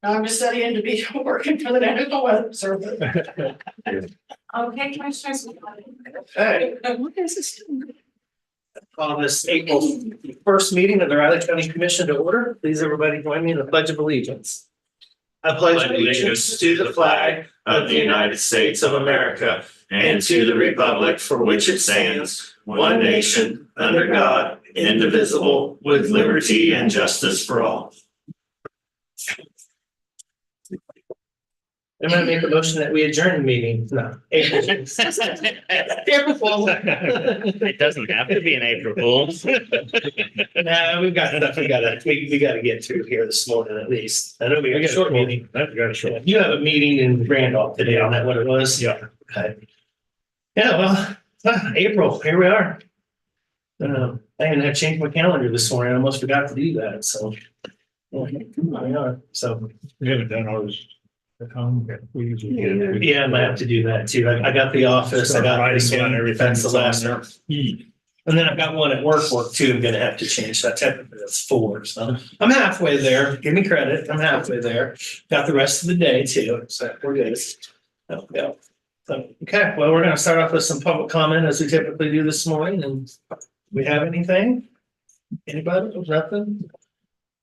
I'm just studying to be working for the National Weather Service. Okay, Commissioners. Hey, What is this? call this April first meeting of the Riley County Commission to order. Please, everybody join me in the Pledge of Allegiance. I pledge allegiance to the flag of the United States of America and to the republic for which it stands, one nation, under God, indivisible, with liberty and justice for all. I'm gonna make a motion that we adjourn the meeting. No. April. April Fool's. It doesn't have to be an April Fool's. No, we've got stuff we gotta get through here this morning at least. I know we got a short meeting. You have a meeting in Randolph today, on that what it was? Yeah. Okay. Yeah, well, April, here we are. I even had to change my calendar this morning. I almost forgot to do that, so. Well, here we are. So, We haven't done ours at home. We usually get. yeah, I might have to do that too. I got the office, I got this one, that's the last one. And then I've got one at work too, I'm gonna have to change that. Technically, that's 4, so I'm halfway there. Give me credit, I'm halfway there. Got the rest of the day too, so we're good. Oh, yeah. So, okay, well, we're gonna start off with some public comment as we typically do this morning, and we have anything? Anybody? Nothing?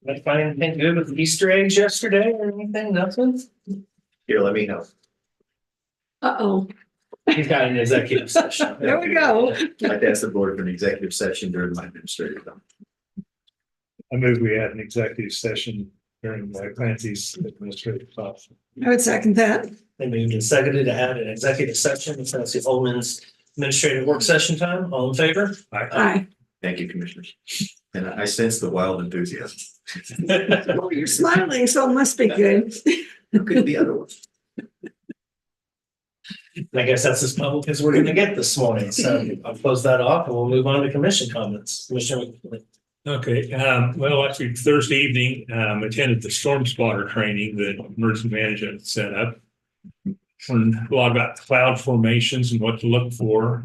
Did I find anything good with Easter eggs yesterday or anything? Nothing? Here, let me know. Uh-oh, He's got an executive session. there we go. I'd like to ask the board for an executive session during my administrative time. I move we had an executive session during Clancy's administrative class. I would second that. They moved and seconded to add an executive session in Tennessee Holman's administrative work session time. All in favor? Aye. Thank you, commissioners. And I sense the wild enthusiasm. Oh, you're smiling, so it must be good. How could it be otherwise? I guess that's as public as we're gonna get this morning. So I'll close that off and we'll move on to commission comments. Commissioner. Okay, well, actually Thursday evening, attended the storm spotter training that emergency management set up. Learned a lot about cloud formations and what to look for.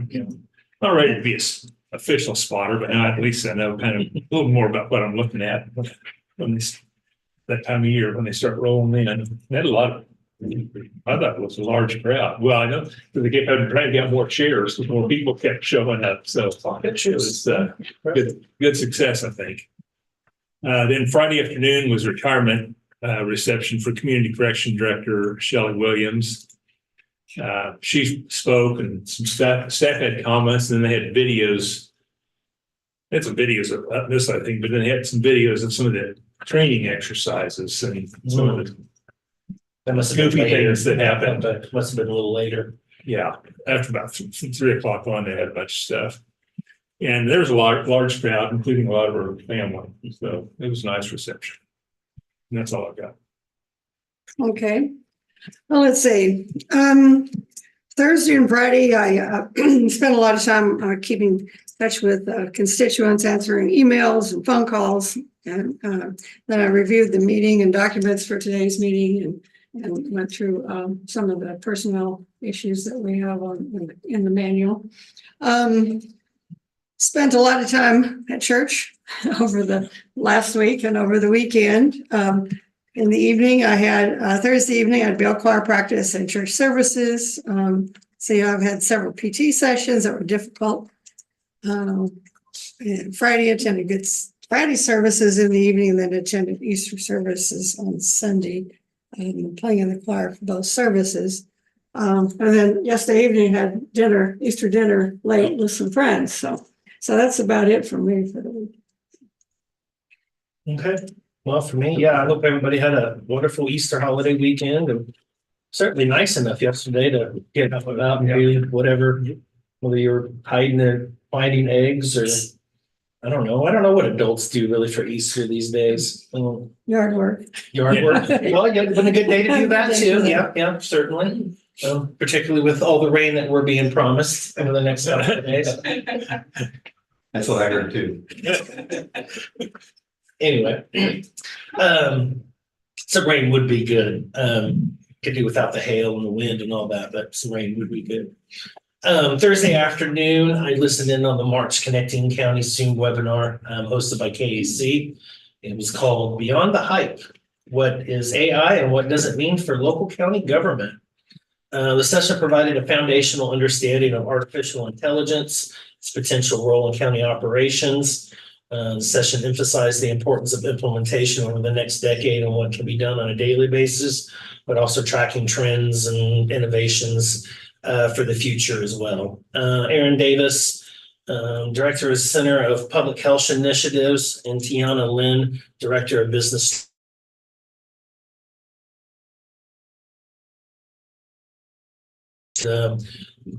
Not ready to be an official spotter, but now at least I know kind of a little more about what I'm looking at when that time of year when they start rolling in. They had a lot of, I thought it was a large crowd. Well, I know they kept trying to get more chairs, because more people kept showing up. So it was good success, I think. Then Friday afternoon was retirement reception for Community Correction Director Shelley Williams. She spoke and some staff had comments, and then they had videos. They had some videos of this, I think, but then they had some videos of some of the training exercises and some of the That must have been goofy later. things that happened. But must have been a little later. Yeah, after about 3:00 on, they had a bunch of stuff. And there's a large crowd, including a lot of our family. So it was a nice reception. And that's all I've got. Okay. Well, let's see. Thursday and Friday, I spent a lot of time keeping in touch with constituents, answering emails and phone calls. And then I reviewed the meeting and documents for today's meeting and went through some of the personnel issues that we have in the manual. Spent a lot of time at church over the last week and over the weekend. In the evening, I had Thursday evening, I had bell choir practice and church services. So I've had several PT sessions that were difficult. And Friday attended Good Friday services in the evening, and then attended Easter services on Sunday, playing in the choir for both services. And then yesterday evening had dinner, Easter dinner late with some friends. So that's about it for me for the week. Okay. Well, for me, yeah, I hope everybody had a wonderful Easter holiday weekend, and certainly nice enough yesterday to get up and out and do whatever, whether you're hiding or finding eggs or I don't know what adults do really for Easter these days. Yard work. Yard work. Well, yeah, it's been a good day to do that too. Yeah, certainly. Particularly with all the rain that we're being promised over the next couple of days. That's what I heard too. Anyway, some rain would be good. Could do without the hail and the wind and all that, but some rain would be good. Thursday afternoon, I listened in on the March Connecting Counties Zoom webinar hosted by KAC. It was called Beyond the Hype, what is AI and what does it mean for local county government? The session provided a foundational understanding of artificial intelligence, its potential role in county operations. The session emphasized the importance of implementation over the next decade and what can be done on a daily basis, but also tracking trends and innovations for the future as well. Aaron Davis, Director of Center of Public Health Initiatives, and Tiana Lynn, Director of Business.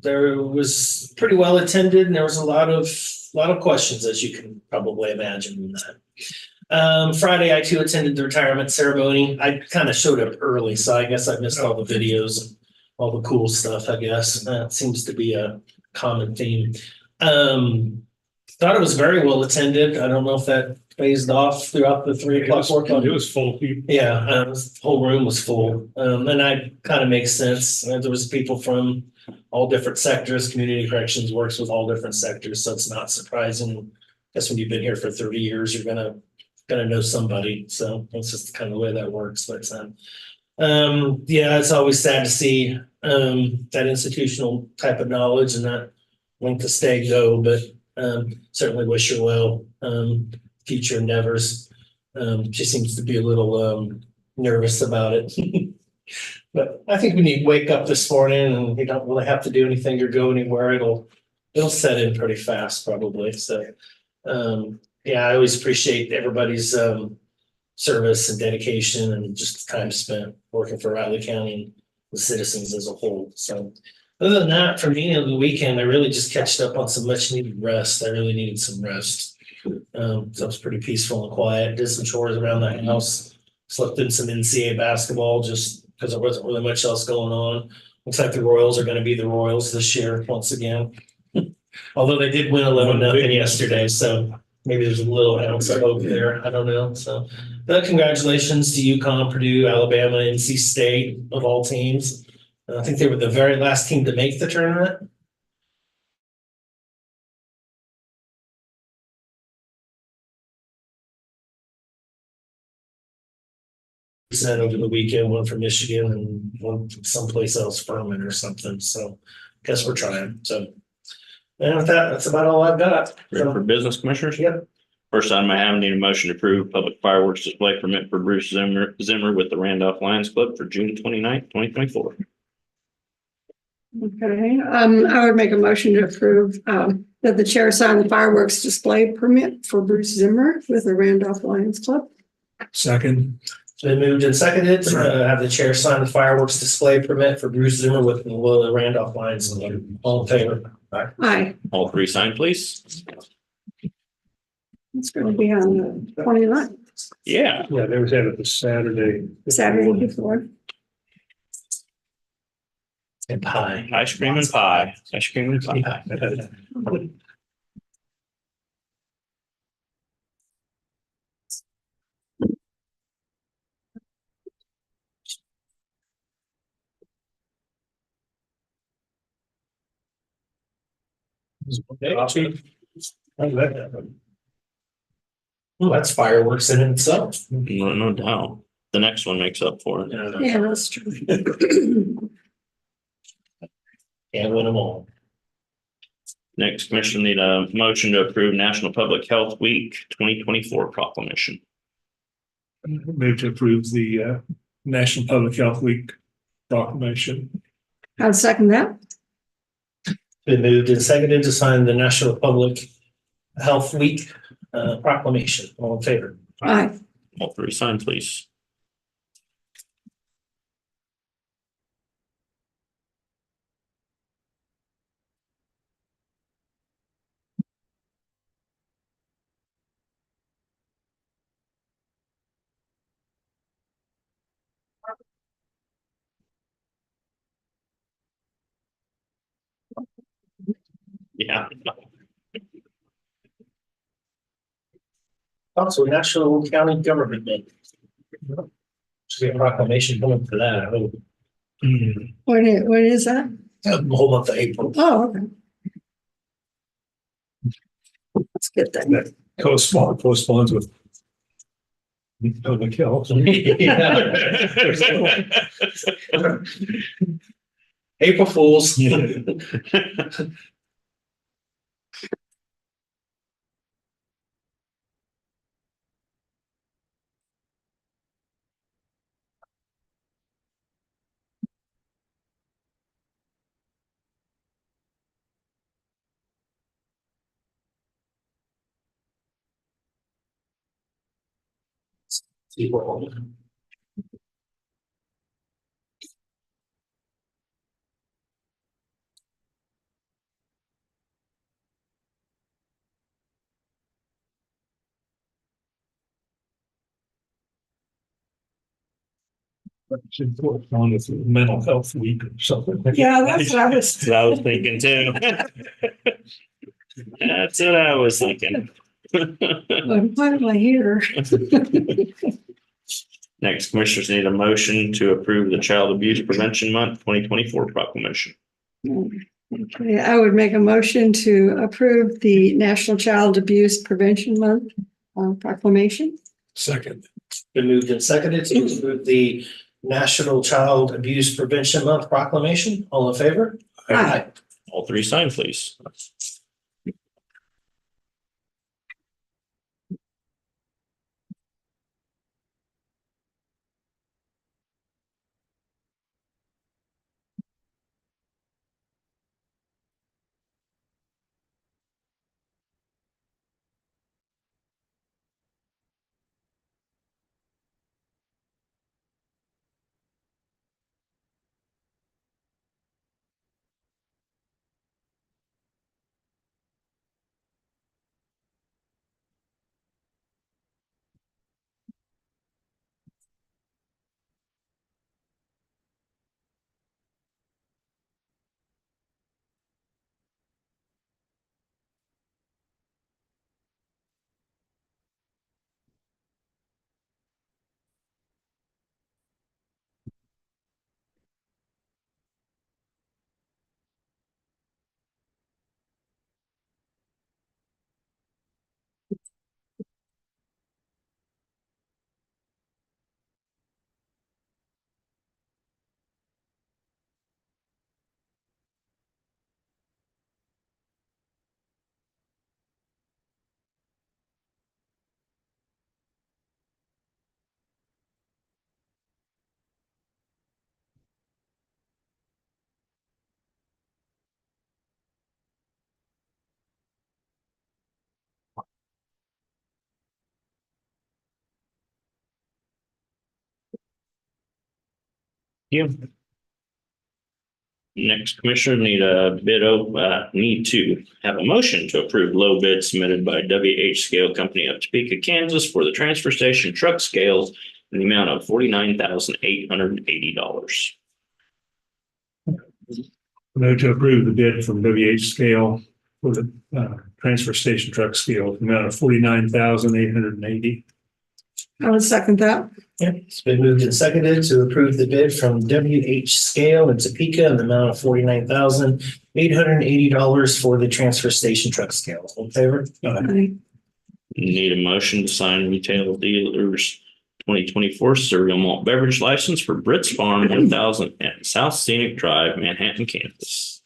There was pretty well attended, and there was a lot of questions, as you can probably imagine in that. Friday, I too attended the retirement ceremony. I kind of showed up early, so I guess I missed all the videos and all the cool stuff, I guess. That seems to be a common theme. Thought it was very well attended. I don't know if that phased off throughout the 3 o'clock, 4 o'clock. It was full of people. Yeah, the whole room was full. And that kind of makes sense. There was people from all different sectors. Community corrections works with all different sectors, so it's not surprising. I guess when you've been here for 30 years, you're gonna know somebody. So that's just kind of the way that works. But yeah, it's always sad to see that institutional type of knowledge and that length of stay go, but certainly wish her well. Future endeavors. She seems to be a little nervous about it. But I think when you wake up this morning and you don't really have to do anything or go anywhere, it'll set in pretty fast probably. So yeah, I always appreciate everybody's service and dedication and just time spent working for Riley County and the citizens as a whole. So other than that, for me on the weekend, I really just catched up on some much needed rest. I really needed some rest. So it was pretty peaceful and quiet. Did some chores around the house. Slept in some NCAA basketball just because there wasn't really much else going on. Looks like the Royals are going to be the Royals this year once again. Although they did win 11-0 yesterday, so maybe there's a little ounce of hope there. I don't know. So, but congratulations to UConn, Purdue, Alabama, NC State of all teams. I think they were the very last team to make the tournament. Over the weekend, one from Michigan and one from someplace else, Furman or something. So guess we're trying. So and with that, that's about all I've got. Ready for business commissioners? Yep. First item I have, need a motion to approve public fireworks display permit for Bruce Zimmer with the Randolph Lions Club for June 29th, 2024. Okay, I would make a motion to approve that the chair sign the fireworks display permit for Bruce Zimmer with the Randolph Lions Club. Second. It's been moved and seconded to have the chair sign the fireworks display permit for Bruce Zimmer with the Randolph Lions. All in favor? Aye. All three signed, please. It's going to be on the 29th, Yeah. Yeah, they was at it this Saturday. Saturday before. And pie. Ice cream and pie. Ice cream and pie. Well, that's fireworks in itself. No doubt. The next one makes up for it. Yeah, that's true. Can't win them all. Next, commission need a motion to approve National Public Health Week 2024 proclamation. Move to approve the National Public Health Week proclamation. I'll second that. Been moved and seconded to sign the National Public Health Week proclamation. All in favor? Aye. All three signed, please. Yeah. Also, National County Government Day. Should be a proclamation coming for that. I hope. What is that? The whole month of April. Oh, okay. Let's get that. That corresponds with Public health. April Fools. Should put on this mental health week or something. Yeah, that's what I was. That's what I was thinking too. That's what I was thinking. Why am I here? Next, commissioners need a motion to approve the Child Abuse Prevention Month 2024 proclamation. Okay, I would make a motion to approve the National Child Abuse Prevention Month proclamation. Second. Been moved and seconded to approve the National Child Abuse Prevention Month proclamation. All in favor? Aye. All three sign, please. You. Next, commissioner need to have a motion to approve low bid submitted by WH Scale Company of Topeka, Kansas for the transfer station truck scales in the amount of $49,880. Move to approve the bid from WH Scale for the transfer station truck scale, the amount of $49,880. I would second that. It's been moved and seconded to approve the bid from WH Scale in Topeka in the amount of $49,880 for the transfer station truck scale. All in favor? Aye. Need a motion to sign retail dealers 2024 cereal malt beverage license for Brits Farm 1000 at South Scenic Drive, Manhattan, Kansas.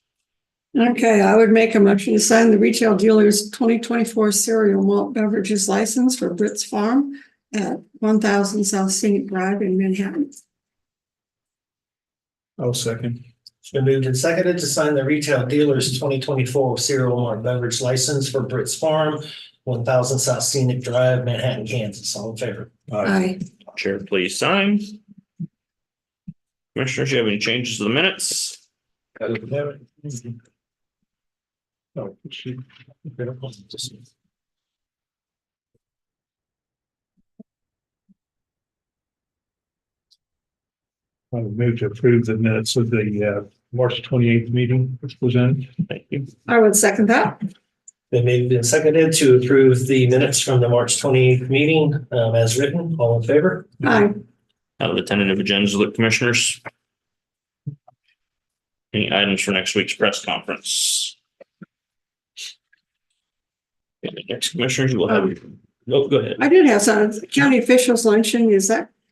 Okay, I would make a motion to sign the retail dealer's 2024 cereal malt beverages license for Brits Farm at 1000 South Scenic Drive in Manhattan. I'll second. It's been moved and seconded to sign the retail dealer's 2024 cereal malt beverage license for Brits Farm, 1000 South Scenic Drive, Manhattan, Kansas. All in favor? Aye. Chair, please sign. Commissioners, you have any changes to the minutes? Oh, shoot. I would move to approve the minutes of the March 28th meeting, which was in. Thank you. I would second that. Been moved and seconded to approve the minutes from the March 28th meeting as written. All in favor? Aye. Out of the tentative agendas of the commissioners. Any items for next week's press conference? Okay, next, commissioners, you will have. Oh, go ahead. I did have some county officials luncheon.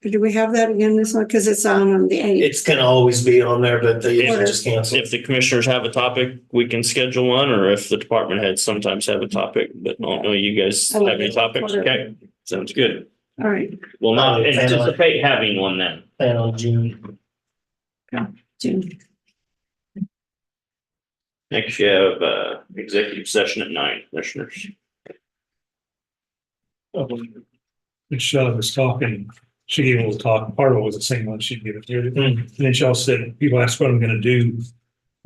Do we have that again this one? Because it's on the 8th. It's gonna always be on there, but they usually just cancel. If the commissioners have a topic, we can schedule one, or if the department heads sometimes have a topic, but I don't know, you guys have any topics? Okay, sounds good. All right, We'll not anticipate having one then. Plan on June. June. Next, you have executive session at 9, commissioners. Michelle was talking, she gave a little talk, part of it was the same one she gave it here. And then she also said, people ask what I'm gonna do.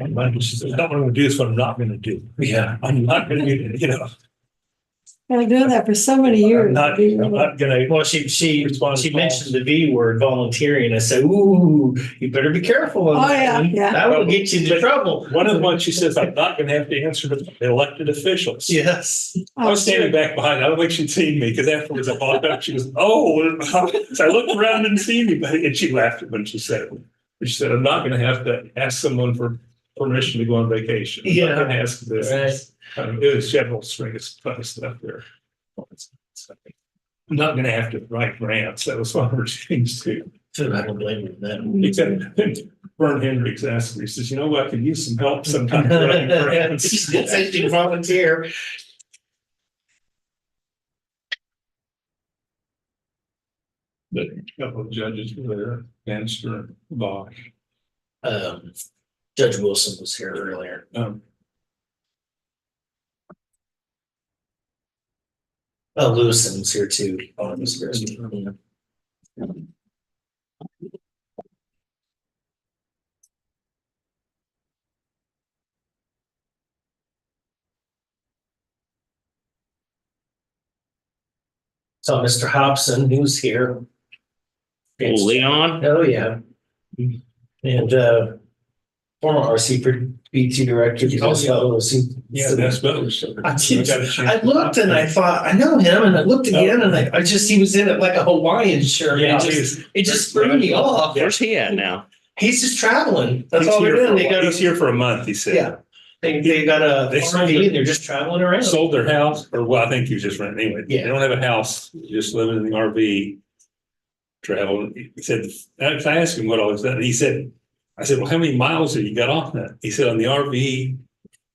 And she said, not what I'm gonna do, is what I'm not gonna do. Yeah. I'm not gonna do, I've been doing that for so many years. I'm not gonna. Well, she Respond to mentioned the V word, volunteering. I said, ooh, you better be careful. Oh, yeah, yeah. That will get you into trouble. One of the ones she says, I'm not gonna have to answer to elected officials. Yes. I was standing back behind. I don't think she'd seen me because afterwards I walked up. She goes, "Oh!" So I looked around and didn't see anybody, and she laughed when she said it. She said, "I'm not going to have to ask someone for permission to go on vacation. I'm not going to ask this." Right. It was several string of funny stuff there. I'm not going to have to write grants. That was one of her things too. So I don't blame you for that. He said, Vern Hendricks asked me, he says, "You know what? I could use some help sometime writing grants." Said you volunteer. But a couple of judges were there, Bannister and Bosch. Judge Wilson was here earlier. Lewison was here too. So Mr. Hobson, he was here. Leon? Oh, yeah. And former RCPT director. Yeah, that's better. I looked and I thought, I know him, and I looked again and I just, he was in it like a Hawaiian shirt. Yeah, it just threw me off. Where's he at now? He's just traveling. That's all they're doing. He's here for a month, he said. Yeah. They got a They sold RV it. and they're just traveling around. Sold their house, or well, I think he was just renting anyway. Yeah. They don't have a house, just living in the RV. Traveling. He said, I asked him what all was that. He said, I said, well, how many miles have you got on that? He said, on the RV,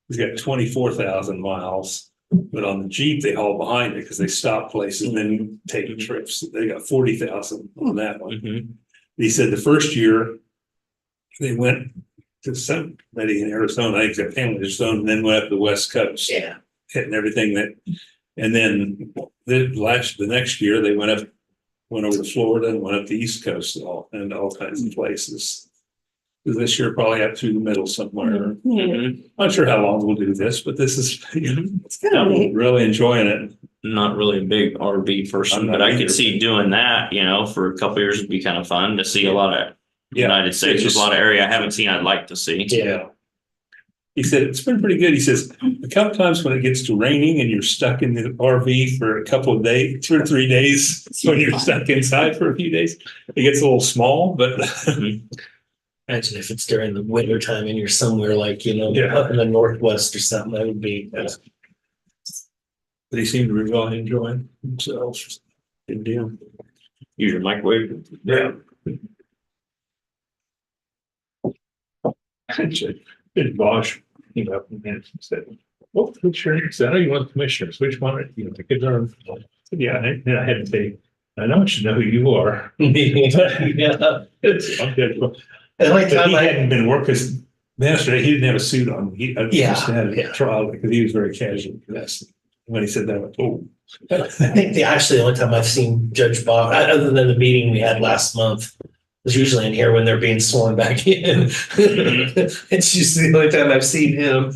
he's got 24,000 miles. But on the Jeep, they haul behind it because they stop places and then take trips. They got 40,000 on that one. Mm-hmm. He said the first year they went to somebody in Arizona, I think their family in Arizona, and then went up the West Coast. Yeah. Hitting everything and then the next year they went over to Florida and went up the East Coast and all kinds of places. This year, probably up through the middle somewhere. Mm-hmm. Not sure how long we'll do this, but this is, It's kind of I'm neat. really enjoying it. Not really a big RV person, I'm not but I either. could see doing that, for a couple years would be kind of fun to see a lot of United States. There's a lot of area I haven't seen I'd like to see. Yeah. He said, it's been pretty good. He says, a couple times when it gets to raining and you're stuck in the RV for a couple of days, 2 or 3 days, when you're stuck inside for a few days, it gets a little small, but Imagine if it's during the winter time and you're somewhere like, Yeah. up in the Northwest or something, that would be. they seem to be really enjoying themselves. Good deal. Use your microwave. Yeah. Did Bosch came up and said, "Well, which are I know you want commissioners? Which one? The kids are." Yeah, and I had to say, "I know you know who you are." Yeah. I'm good. The only But time he I, hadn't been working because yesterday he didn't have a suit on. He Yeah, just had yeah. a trial because he was very casual. That's when he said that. I went, "Oh." I think actually the only time I've seen Judge Bob, other than the meeting we had last month, was usually in here when they're being sworn back in. It's usually the only time I've seen him.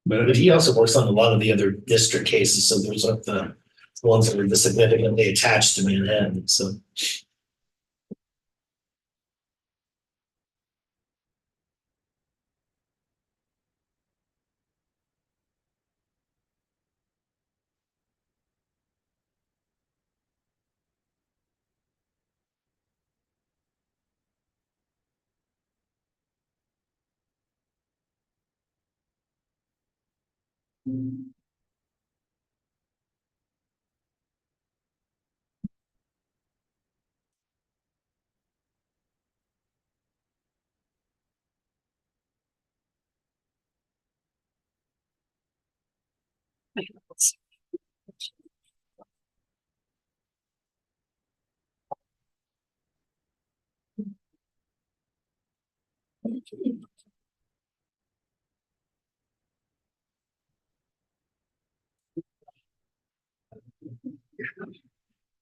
But he also works on a lot of the other district cases, so those are the ones that were significantly attached to Manhattan, so.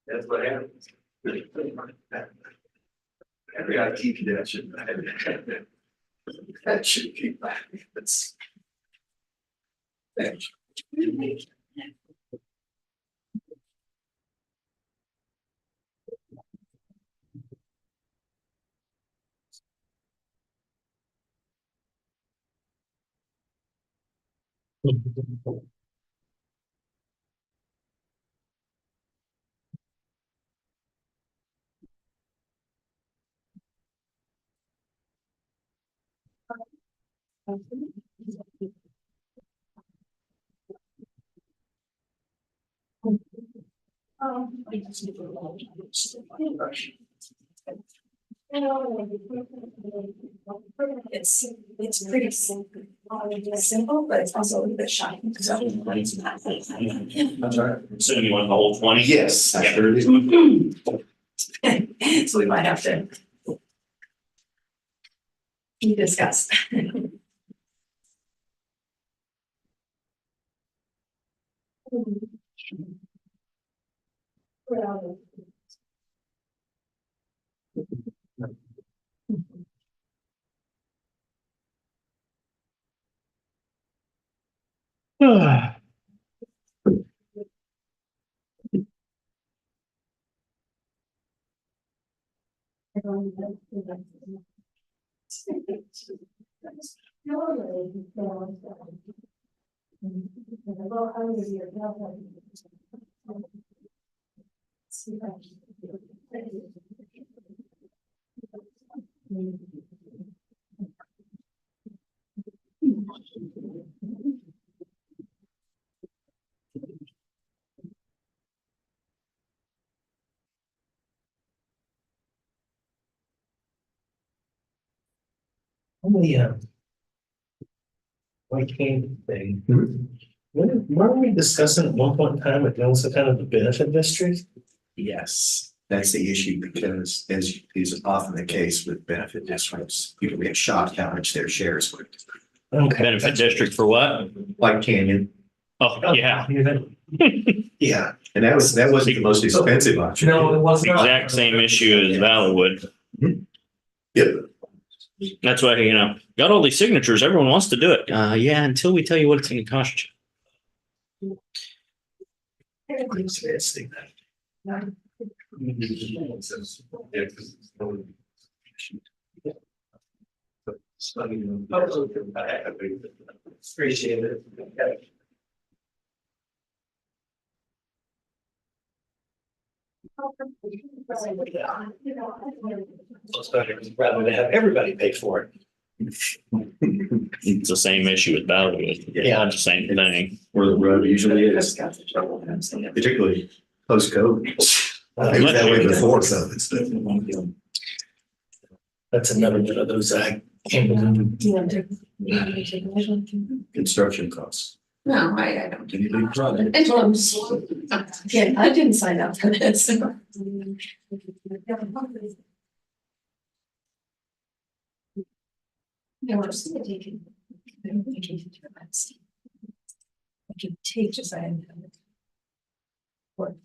That's what happens. Every IT cadet should. That should keep back. That's. Thanks. It's pretty simple, but it's also a little bit shiny. So I'm sorry. So you want the whole 20? Yes, I Yeah. sure do. so we might have to discuss. The white cane thing. Weren't we discussing at one point in time, it also kind of the benefit district? Yes, that's the issue because as is often the case with benefit districts, people get shocked how much their shares would. Okay. Benefit district for what? Like Canyon. Oh, yeah. Yeah, and that wasn't the most expensive option. No, it wasn't. Exact same issue as Valorwood. Yep. That's why, got all these signatures. Everyone wants to do it. Yeah, until we tell you what it's going to cost you. Interesting. Appreciate it. It's better rather than have everybody pay for it. It's the same issue with Valorwood. Yeah. It's the same thing. Where the road usually is, particularly post-COVID. It was that way before COVID stuff. That's another one of those I can't believe. Construction costs. No, I don't. Any big project. Yeah, I didn't sign up for this. No, I'm still taking. I can take just I. Work.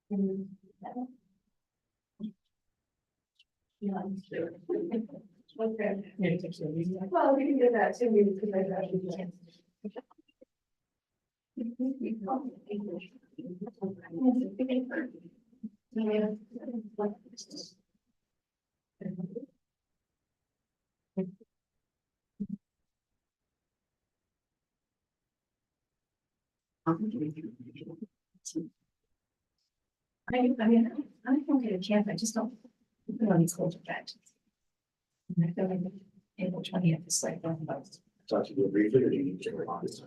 Yeah, I'm sure. Okay. Well, we can do that too. Because I got you. I mean, I don't get a chance, I just don't put on these culture factors. And I feel like April 20th is like one of those. Talk to you briefly, or do you need to go on this?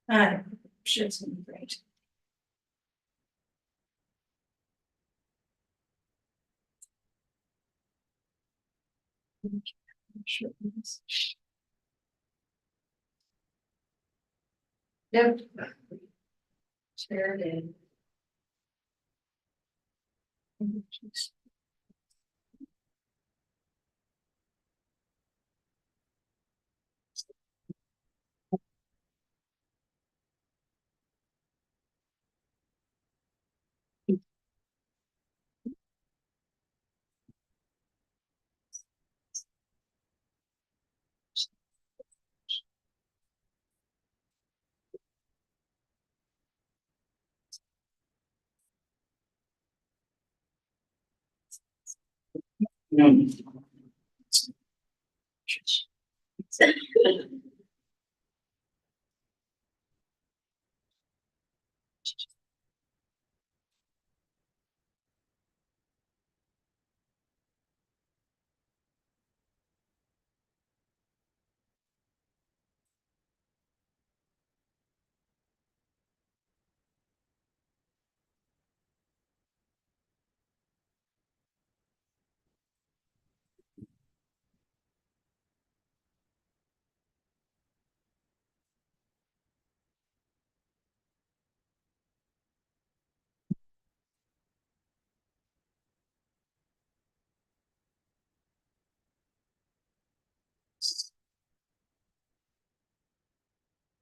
I'm sure it's gonna be great. Sure. Yep. Sure did.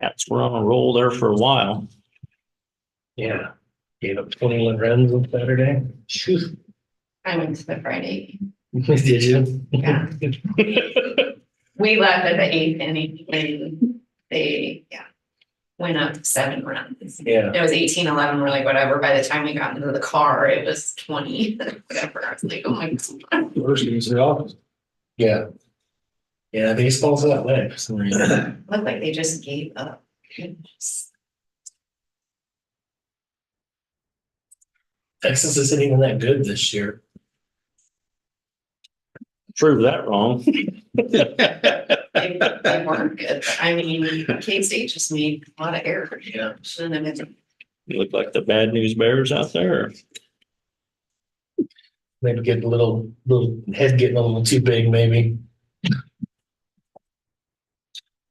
Cats were on a roll there for a while. Yeah. Gave up 21 runs on Saturday. Phew. I went to the Friday. Did you? Yeah. We left at the 8th inning and they, went up 7 runs. Yeah. It was 18-11. We're like, whatever. By the time we got into the car, it was 20, whatever. I was like, oh my God. First against the office. Yeah. Yeah, baseball's that way for some reason. Looked like they just gave up. Goodness. Texas isn't even that good this year. Prove that wrong. They weren't good. But I mean, K-State just made a lot of errors. Yeah. And then it's You look like the bad news bears out there. Maybe get a little head getting a little too big, maybe.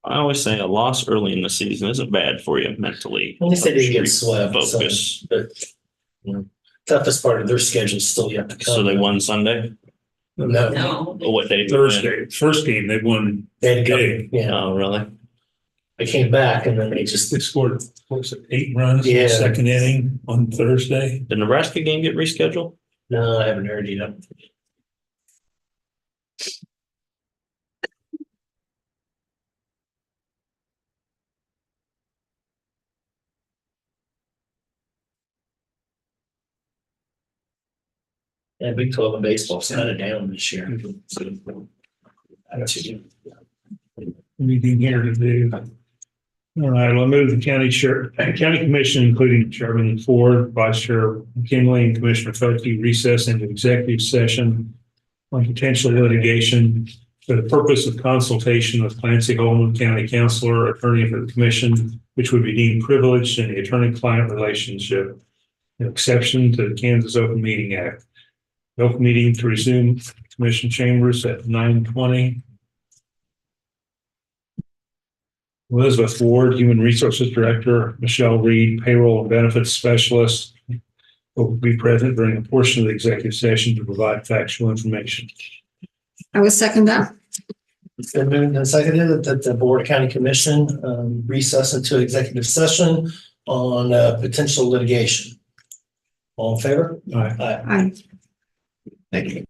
I always say a loss early in the season isn't bad for you mentally. At least they didn't get swept. Focus. But you know, toughest part of their schedule is still yet to come. So they won Sunday? No. no. Oh, what day? did they win? Thursday, first game, they won They had to big. go. Yeah. Oh, really? They came back and then they just They scored, what was it, 8 runs in Yeah. the second inning on Thursday. The Nebraska game get rescheduled? no, I haven't heard yet. Yeah, Big 12 and baseball's kind of down this year. So, Meeting here to do. All right, I'll move the county commission, including Chairman Ford, Vice Chair McKinley, and Commissioner Felke, recess into executive session on potential litigation for the purpose of consultation with Clancy Holman County Counselor, attorney for the commission, which would be deemed privileged in the attorney-client relationship, an exception to the Kansas Open Meeting Act. Open meeting to resume commission chambers at 9:20. Elizabeth Ward, Human Resources Director, Michelle Reed, Payroll and Benefits Specialist, will be present during a portion of the executive session to provide factual information. I would second that. It's been moved and seconded that the Board of County Commission recess into executive session on potential litigation. All in favor? Aye. Aye. Aye. Thank you.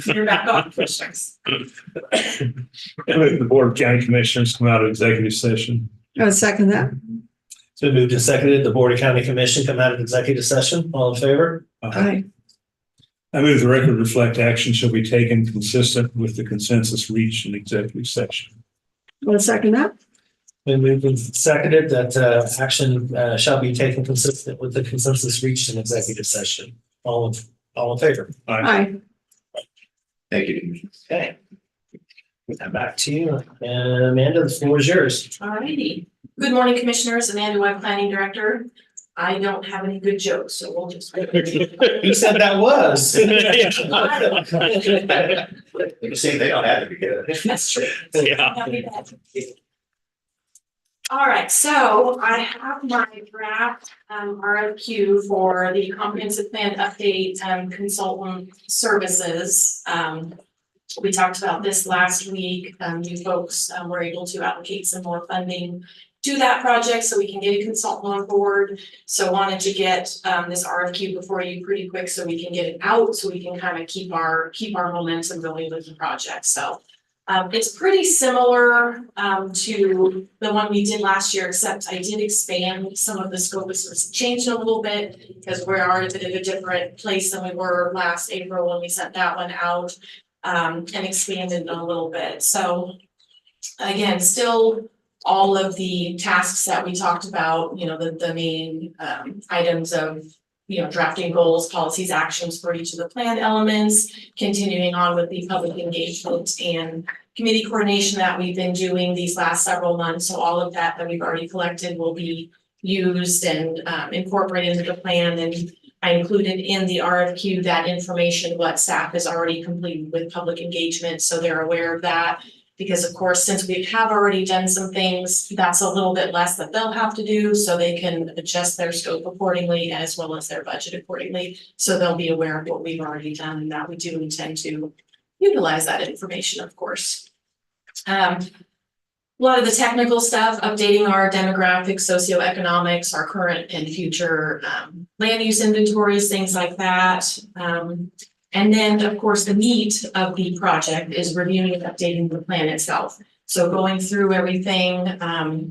You're back on, commissioners. The Board of County Commissioners come out of executive session. I would second that. So moved and seconded, the Board of County Commission come out of executive session. All in favor? Aye. I move the record reflect action shall be taken consistent with the consensus reached in executive session. I would second that. Been moved and seconded that action shall be taken consistent with the consensus reached in executive session. All in favor? Aye. Thank you. Okay. Now back to you, and Amanda, the floor is yours. All righty. Good morning, Commissioners. Amanda Webb, Planning Director. I don't have any good jokes, so we'll just. You said that was. You see, they don't have to be good. That's true. Yeah. All right, so I have my draft RFQ for the comprehensive plan update consultant services. We talked about this last week. You folks were able to allocate some more funding to that project so we can get a consultant on board. So wanted to get this RFQ before you pretty quick so we can get it out, so we can kind of keep our momentum going with the project. So it's pretty similar to the one we did last year, except I did expand some of the scope. It's changed a little bit because we are at a bit of a different place than we were last April when we sent that one out, and expanded a little bit. So again, still all of the tasks that we talked about, you know, the main items of, you know, drafting goals, policies, actions for each of the plan elements, continuing on with the public engagement and committee coordination that we've been doing these last several months. So all of that we've already collected will be used and incorporated into the plan. And I included in the RFQ that information, what staff has already completed with public engagement, so they're aware of that. Because of course, since we have already done some things, that's a little bit less that they'll have to do, so they can adjust their scope accordingly as well as their budget accordingly. So they'll be aware of what we've already done and that we do intend to utilize that information, of course. A lot of the technical stuff, updating our demographics, socioeconomics, our current and future land use inventories, things like that. And then, of course, the meat of the project is reviewing and updating the plan itself. So going through everything,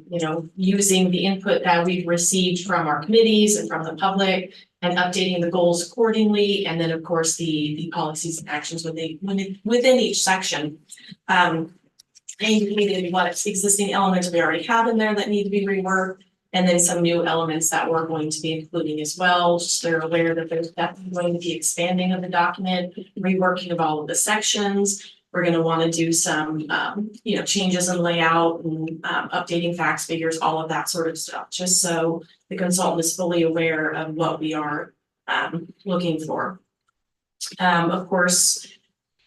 you know, using the input that we've received from our committees and from the public and updating the goals accordingly. And then, of course, the policies and actions within each section. Indicated what existing elements we already have in there that need to be reworked. And then some new elements that we're going to be including as well. Just they're aware that there's definitely going to be expanding of the document, reworking of all of the sections. We're going to want to do some, you know, changes in layout and updating facts, figures, all of that sort of stuff, just so the consultant is fully aware of what we are looking for. Of course,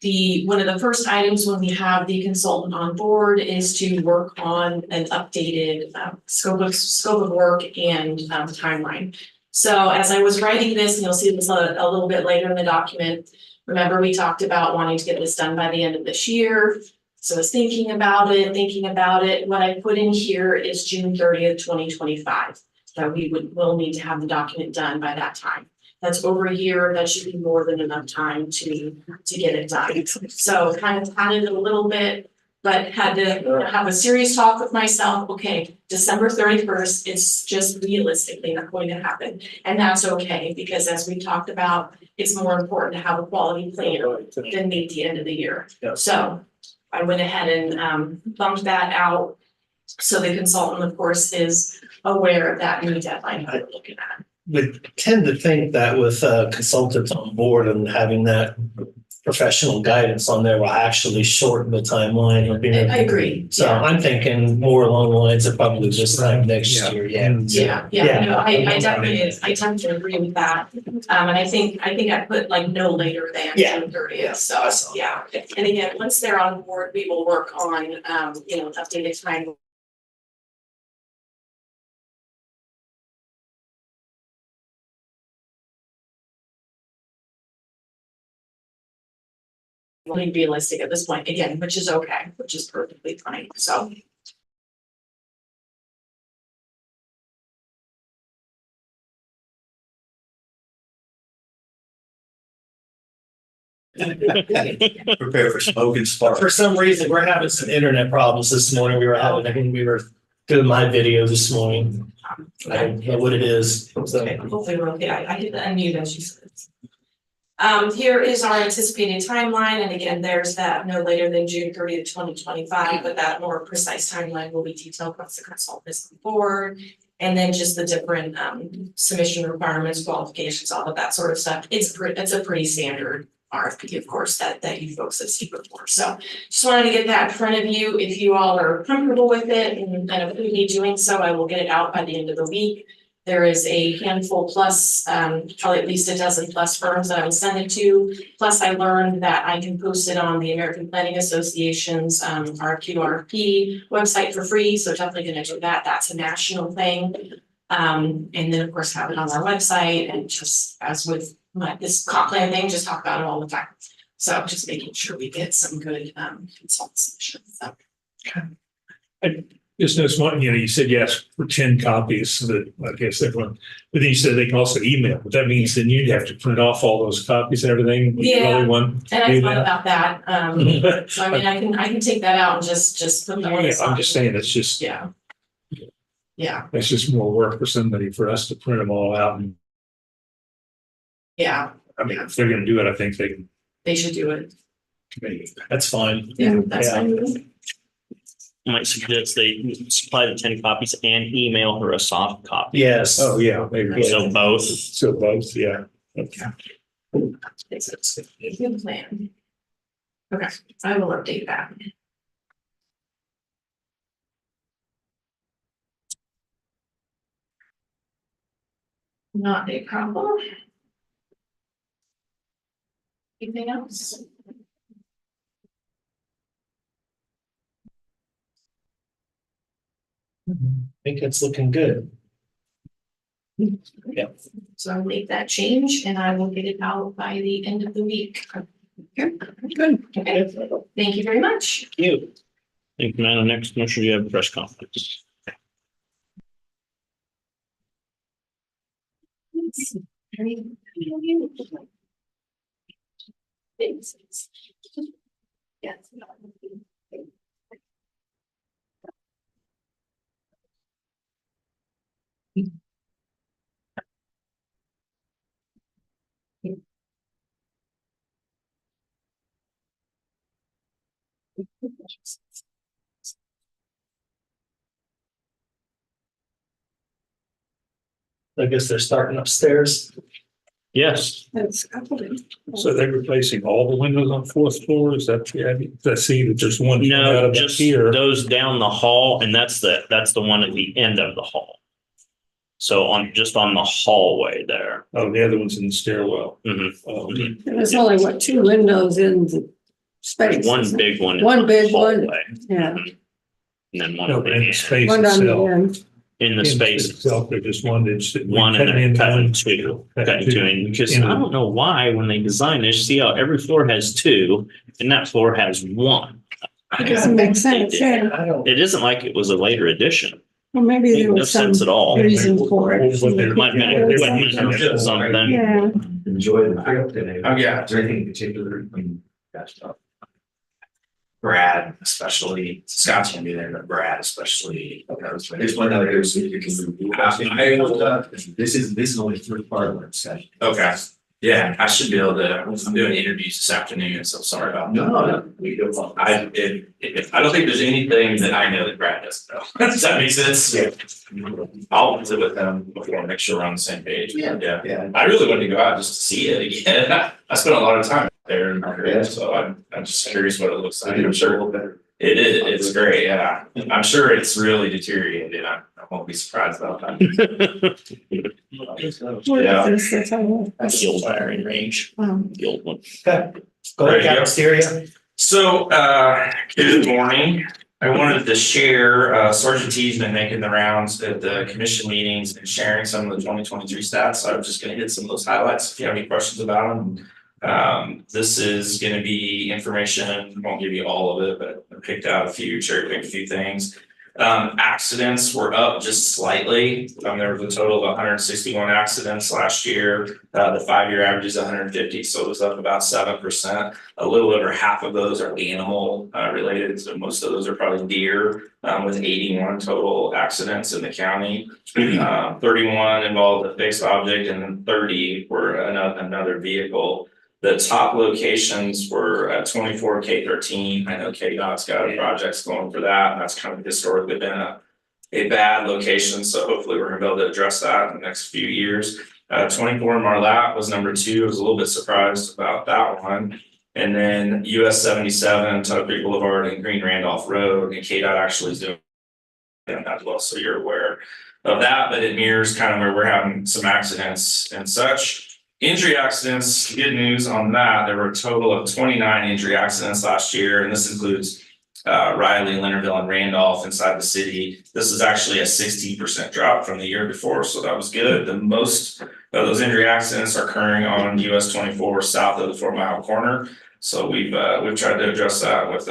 one of the first items when we have the consultant on board is to work on an updated scope of work and timeline. So as I was writing this, and you'll see this a little bit later in the document, remember we talked about wanting to get this done by the end of this year. So I was thinking about it. What I put in here is June 30th, 2025, that will need to have the document done by that time. That's over a year. That should be more than enough time to get it done. So kind of padded it a little bit, but had to have a serious talk with myself. Okay, December 31st, it's just realistically not going to happen. And that's okay, because as we talked about, it's more important to have a quality plan than meet the end of the year. Yeah. So I went ahead and bumped that out. So the consultant, of course, is aware of that new deadline that we're looking at. Would tend to think that with consultants on board and having that professional guidance on there will actually shorten the timeline. I agree. So Yeah. I'm thinking more along the lines of probably this time next year. Yeah. No, I definitely agree with that. And I think I put like no later than June 30th. So yeah. And again, once they're on board, we will work on you know, updated time. Really realistic at this point, again, which is okay, which is perfectly fine. So Prepare for smoke and spark. For some reason, we're having some internet problems this morning. We were doing my video this morning. I don't know what it is. So, Okay, hopefully we're okay. I hit the unmute as you said. Here is our anticipated timeline, and again, there's that no later than June 30th, 2025, but that more precise timeline will be detailed once the consultant is on board. And then just the different submission requirements, qualifications, all of that sort of stuff. It's a pretty standard RFP, of course, that you folks have seen before. So just wanted to get that in front of you. If you all are comfortable with it and approve me doing so, I will get it out by the end of the week. There is a handful plus, probably at least a dozen plus firms that I will send it to. Plus, I learned that I can post it on the American Planning Association's RFP website for free. So definitely gonna do that. That's a national thing. And then of course have it on our website, and just as with this comp plan thing, just talk about it all the time. So just making sure we get some good consultant submissions. So. Just notice one, you said yes for 10 copies, so that I guess everyone, but then you said they can also email, but that means then you'd have to print off all those copies and everything. Yeah. Only one. And I thought about that, so I mean, I can take that out and just put that on. Yeah, I'm just saying, it's just, Yeah. Yeah, it's just more work for somebody, for us to print them all out. And yeah, I mean, if they're gonna do it, I think they can. they should do it. that's fine. Yeah, that's Yeah. fine. Might suggest they supply the 10 copies and email her a soft copy. Yes. Oh, yeah, maybe. So both. So both, yeah. Okay. It's a good plan. Okay, I will update that. Not a problem. Anything else? I think it's looking good. Yeah. So I'll make that change and I will get it out by the end of the week. Okay, good. Okay, thank you very much. You. Thank you, Madam. Next, Commissioner, you have a press conference. Yes. I guess they're starting upstairs. Yes. That's happening. So they're replacing all the windows on fourth floor? Is that, yeah, I see that there's one. out No, of just here. those down the hall, and that's the one at the end of the hall. So just on the hallway there. Oh, the other one's in the stairwell. Mhm. And there's only what, 2 windows in the space. One isn't it? big one. in One the big one. hallway. Yeah. And then one No, at the in the end. space One on the itself. end. In the space Itself, they just wanted. one and then cutting two, because I don't know why when they design this, see how every floor has 2 and that floor has 1. It doesn't make sense, yeah. I don't. It isn't like it was a later addition. Well, maybe Made there no was some sense at all. reason for it. What they- Might have been something. Yeah, Enjoy the trip today. Oh, yeah. Is there anything in particular? I mean, that's tough. Brad, especially, Scott's gonna be there, but Brad especially. There's one other, you can. This is only 3 part of the session. Okay, yeah, I should be able to, I'm doing interviews this afternoon, so sorry about that. No, we do. I don't think there's anything that I know that Brad doesn't know. Does that make sense? Yeah. I'll visit with them before, make sure we're on the same page. Yeah. Yeah. Yeah. I really wanted to go out just to see it again. I spent a lot of time there in my career, so I'm just curious what it looks like. I'm sure better. it is, it's great, yeah. I'm sure it's really deteriorated. I won't be surprised about that. what Yeah. is this? That's how. That's the old firing range, the old one. Okay. Go Ready ahead, to go? cafeteria. So, good morning. I wanted to share, Sergeant T's been making the rounds at the commission meetings and sharing some of the 2023 stats. So I'm just gonna hit some of those highlights if you have any questions about them. This is gonna be information, won't give you all of it, but I picked out a few, cherry picked a few things. Accidents were up just slightly. There was a total of 161 accidents last year. The 5-year average is 150, so it was up about 7%. A little over half of those are animal related, so most of those are probably deer, with 81 total accidents in the county. 31 involved a fixed object, and then 30 were another vehicle. The top locations were 24 K-13. I know KDOT's got projects going for that, and that's kind of historically been a bad location. So hopefully we're gonna be able to address that in the next few years. 24 Marlatte was number 2. I was a little bit surprised about that one. And then US 77, Tuck Creek Boulevard and Green Randolph Road, and KDOT actually is doing that as well. So you're aware of that, but it mirrors kind of where we're having some accidents and such. Injury accidents, good news on that. There were a total of 29 injury accidents last year, and this includes Riley, Leonardville, and Randolph inside the city. This is actually a 16% drop from the year before, so that was good. The most of those injury accidents are occurring on US 24 south of the 4 Mile corner. So we've tried to address that with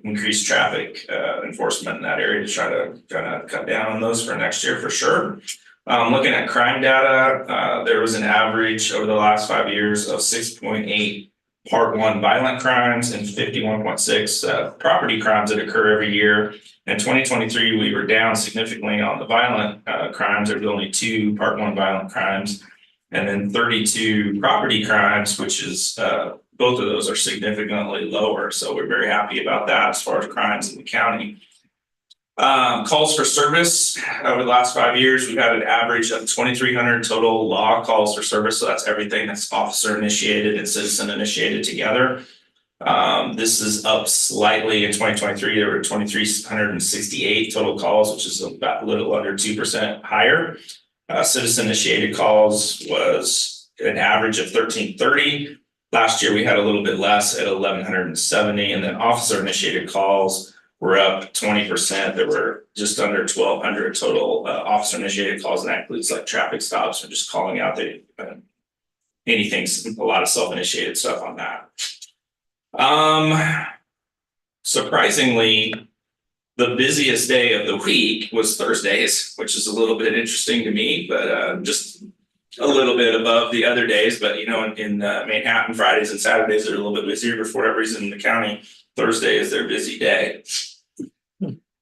increased traffic enforcement in that area to try to cut down on those for next year for sure. Looking at crime data, there was an average over the last 5 years of 6.8 Part 1 violent crimes and 51.6 property crimes that occur every year. In 2023, we were down significantly on the violent crimes. There was only 2 Part 1 violent crimes, and then 32 property crimes, which is both of those are significantly lower. So we're very happy about that as far as crimes in the county. Calls for service over the last 5 years, we've had an average of 2,300 total law calls for service. So that's everything that's officer initiated and citizen initiated together. This is up slightly. In 2023, there were 2,368 total calls, which is about a little under 2% higher. Citizen initiated calls was an average of 1,330. Last year, we had a little bit less at 1,170, and then officer initiated calls were up 20%. There were just under 1,200 total officer initiated calls, and that includes like traffic stops and just calling out anything, a lot of self-initiated stuff on that. Surprisingly, the busiest day of the week was Thursdays, which is a little bit interesting to me, but just a little bit above the other days. But you know, in Manhattan, Fridays and Saturdays are a little bit busier. But for whatever reason in the county, Thursday is their busy day.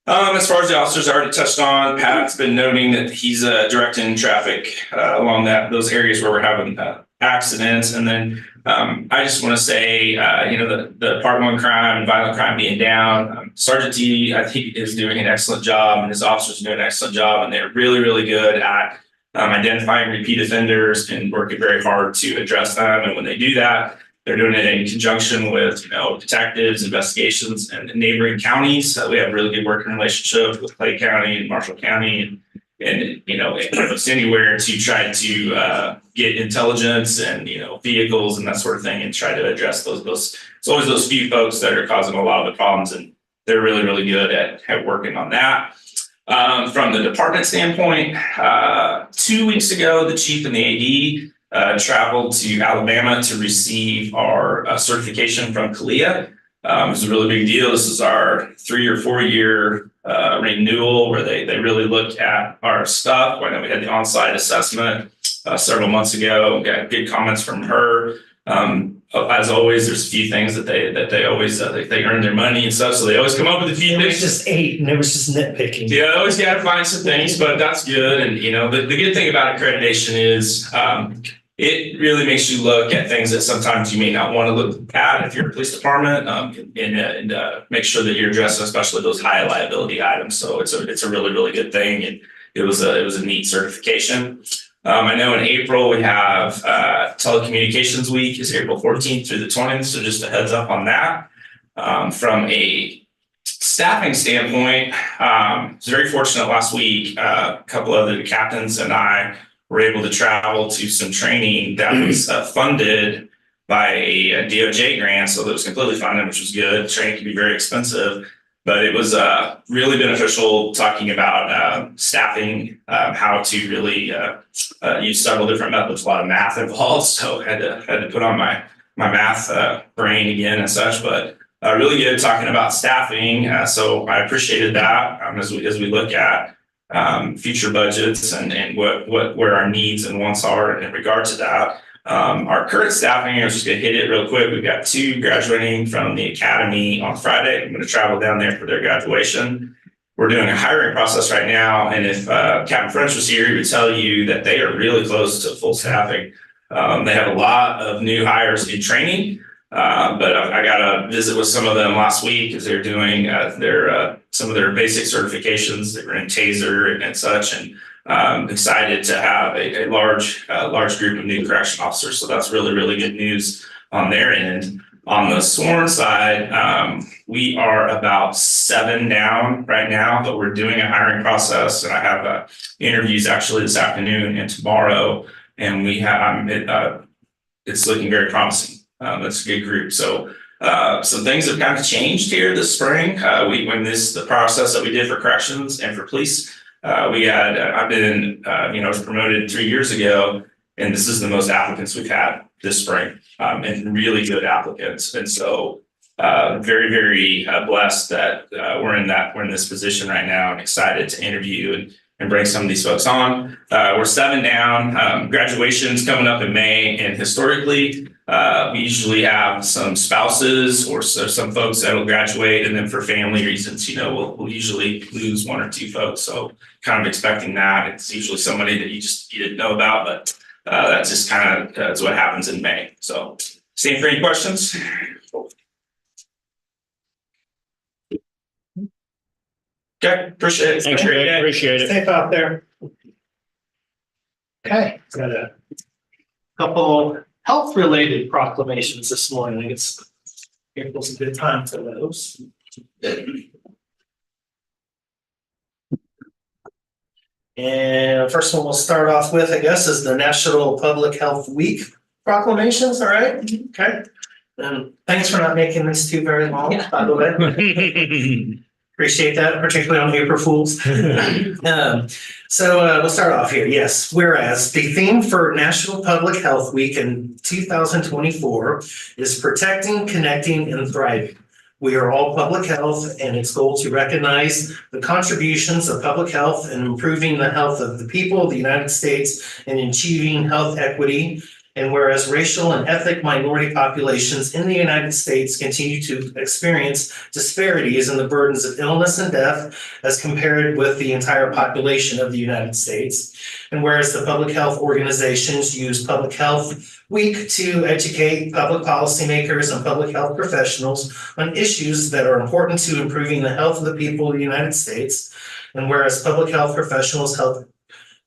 As far as the officers I already touched on, Pat's been noting that he's directing traffic along those areas where we're having accidents. And then I just want to say, the Part 1 crime and violent crime being down, Sergeant T, I think, is doing an excellent job, and his officers are doing an excellent job, and they're really, really good at identifying repeat offenders and working very hard to address them. And when they do that, they're doing it in conjunction with, detectives, investigations, and neighboring counties. We have really good working relationships with Clay County and Marshall County, and it's anywhere to try to get intelligence and vehicles and that sort of thing, and try to address those. It's always those few folks that are causing a lot of the problems, and they're really, really good at working on that. From the department standpoint, 2 weeks ago, the chief and the AD traveled to Alabama to receive our certification from CALIA. It was a really big deal. This is our 3 or 4 year renewal where they really looked at our stuff. I know we had the on-site assessment several months ago. We got good comments from her. As always, there's a few things that they always they earn their money and stuff, so they always come up with a few It things. was just 8 and it was just nitpicking. Yeah, always got to find some things, but that's good. And the good thing about accreditation is it really makes you look at things that sometimes you may not want to look at if you're a police department, and make sure that you're addressing especially those high liability items. So it's a really, really good thing, and it was a neat certification. I know in April we have Telecommunications Week is April 14th through the 20th, so just a heads up on that. From a staffing standpoint, I was very fortunate last week. A couple of the captains and I were able to travel to some training that was funded by a DOJ grant, so that was completely funded, which was good. Training can be very expensive, but it was really beneficial talking about staffing, how to really use several different methods, a lot of math involved. So I had to put on my math brain again and such, but really good talking about staffing. So I appreciated that as we look at future budgets and where our needs and wants are in regard to that. Our current staffing, I was just gonna hit it real quick. We've got 2 graduating from the academy on Friday. I'm gonna travel down there for their graduation. We're doing a hiring process right now, and if Captain French was here, he would tell you that they are really close to full staffing. They have a lot of new hires in training, but I got a visit with some of them last week as they're doing some of their basic certifications. They were in TASER and such, and excited to have a large group of new correction officers. So that's really, really good news on their end. On the sworn side, we are about 7 down right now, but we're doing a hiring process, and I have interviews actually this afternoon and tomorrow, and we have it's looking very promising. That's a good group. So some things have kind of changed here this spring. The process that we did for corrections and for police, I've been I was promoted 3 years ago, and this is the most applicants we've had this spring, and really good applicants. And so very, very blessed that we're in this position right now, and excited to interview and bring some of these folks on. We're 7 down. Graduation's coming up in May, and historically, we usually have some spouses or some folks that'll graduate, and then for family reasons, we'll usually lose 1 or 2 folks. So kind of expecting that. It's usually somebody that you didn't know about, but that's just kind of that's what happens in May. So, same for any questions? Okay, appreciate it. Thanks, Rick. Appreciate it. Safe out there. Okay, got a couple health-related proclamations this morning. I guess April's a good time for those. And first one we'll start off with, I guess, is the National Public Health Week proclamations, all right? Okay. And thanks for not making this too very long, by the way. Appreciate that, particularly on April Fools. So we'll start off here. Yes, whereas the theme for National Public Health Week in 2024 is protecting, connecting, and thriving. We are all public health, and its goal to recognize the contributions of public health in improving the health of the people of the United States and achieving health equity. And whereas racial and ethnic minority populations in the United States continue to experience disparities in the burdens of illness and death as compared with the entire population of the United States. And whereas the public health organizations use Public Health Week to educate public policymakers and public health professionals on issues that are important to improving the health of the people of the United States. And whereas public health professionals help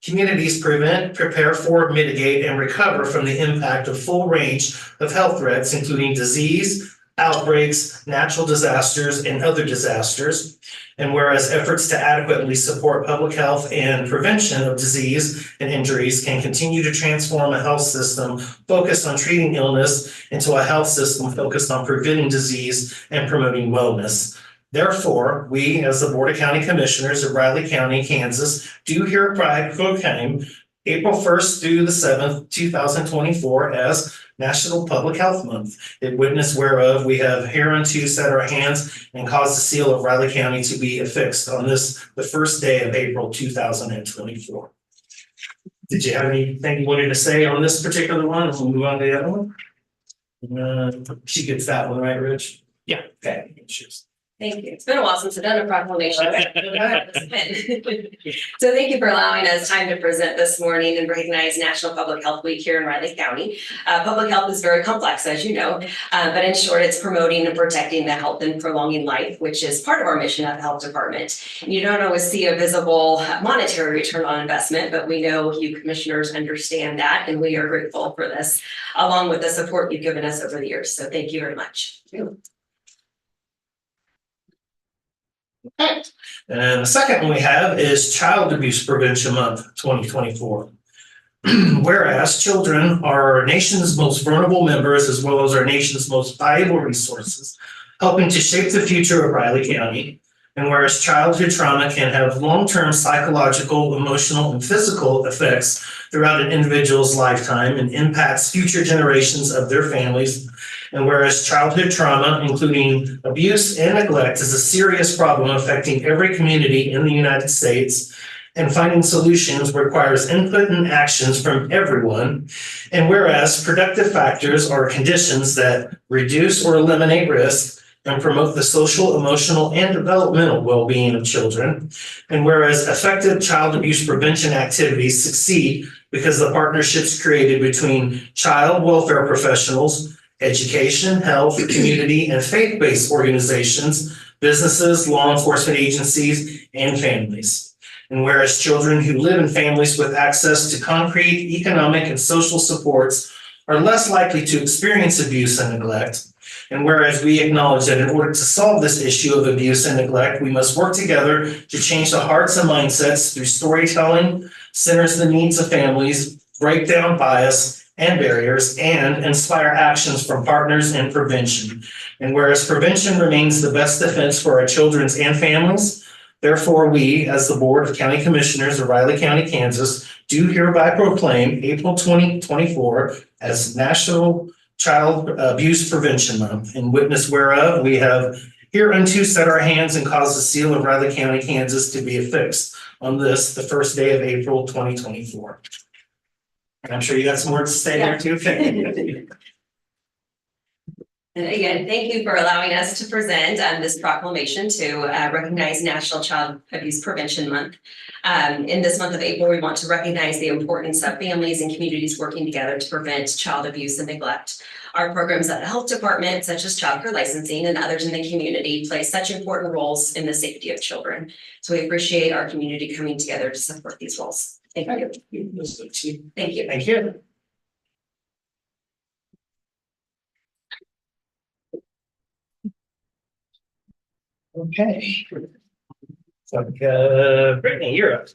communities prevent, prepare for, mitigate, and recover from the impact of full range of health threats, including disease, outbreaks, natural disasters, and other disasters. And whereas efforts to adequately support public health and prevention of disease and injuries can continue to transform a health system focused on treating illness into a health system focused on preventing disease and promoting wellness. Therefore, we, as the Board of County Commissioners of Riley County, Kansas, do hereby proclaim April 1st through the 7th, 2024 as National Public Health Month. In witness whereof we have hereunto set our hands and caused the seal of Riley County to be affixed on this, the first day of April 2024. Did you have anything you wanted to say on this particular one? We'll move on to the other one. She gets that one, right, Rich? Yeah. Okay. Cheers. Thank you. It's been a while since I've done a proclamation. So thank you for allowing us time to present this morning and recognize National Public Health Week here in Riley County. Public health is very complex, as you know, but in short, it's promoting and protecting the health and prolonging life, which is part of our mission at the health department. You don't always see a visible monetary return on investment, but we know you commissioners understand that, and we are grateful for this, along with the support you've given us over the years. So thank you very much. And the second one we have is Child Abuse Prevention Month 2024. Whereas children are our nation's most vulnerable members, as well as our nation's most valuable resources, helping to shape the future of Riley County. And whereas childhood trauma can have long-term psychological, emotional, and physical effects throughout an individual's lifetime and impacts future generations of their families. And whereas childhood trauma, including abuse and neglect, is a serious problem affecting every community in the United States, and finding solutions requires input and actions from everyone. And whereas productive factors are conditions that reduce or eliminate risk and promote the social, emotional, and developmental well-being of children. And whereas effective child abuse prevention activities succeed because the partnerships created between child welfare professionals, education, health, community, and faith-based organizations, businesses, law enforcement agencies, and families. And whereas children who live in families with access to concrete economic and social supports are less likely to experience abuse and neglect. And whereas we acknowledge that in order to solve this issue of abuse and neglect, we must work together to change the hearts and mindsets through storytelling, centers the needs of families, break down bias and barriers, and inspire actions from partners in prevention. And whereas prevention remains the best defense for our children and families, therefore we, as the Board of County Commissioners of Riley County, Kansas, do hereby proclaim April 2024 as National Child Abuse Prevention Month. In witness whereof, we have hereunto set our hands and caused the seal of Riley County, Kansas to be affixed on this, the first day of April 2024. And I'm sure you got some words to say there too. And again, thank you for allowing us to present this proclamation to recognize National Child Abuse Prevention Month. In this month of April, we want to recognize the importance of families and communities working together to prevent child abuse and neglect. Our programs at the health department, such as child care licensing and others in the community, play such important roles in the safety of children. So we appreciate our community coming together to support these roles. Thank you. Thank you. Thank you. Okay. So, Brittany, you're up.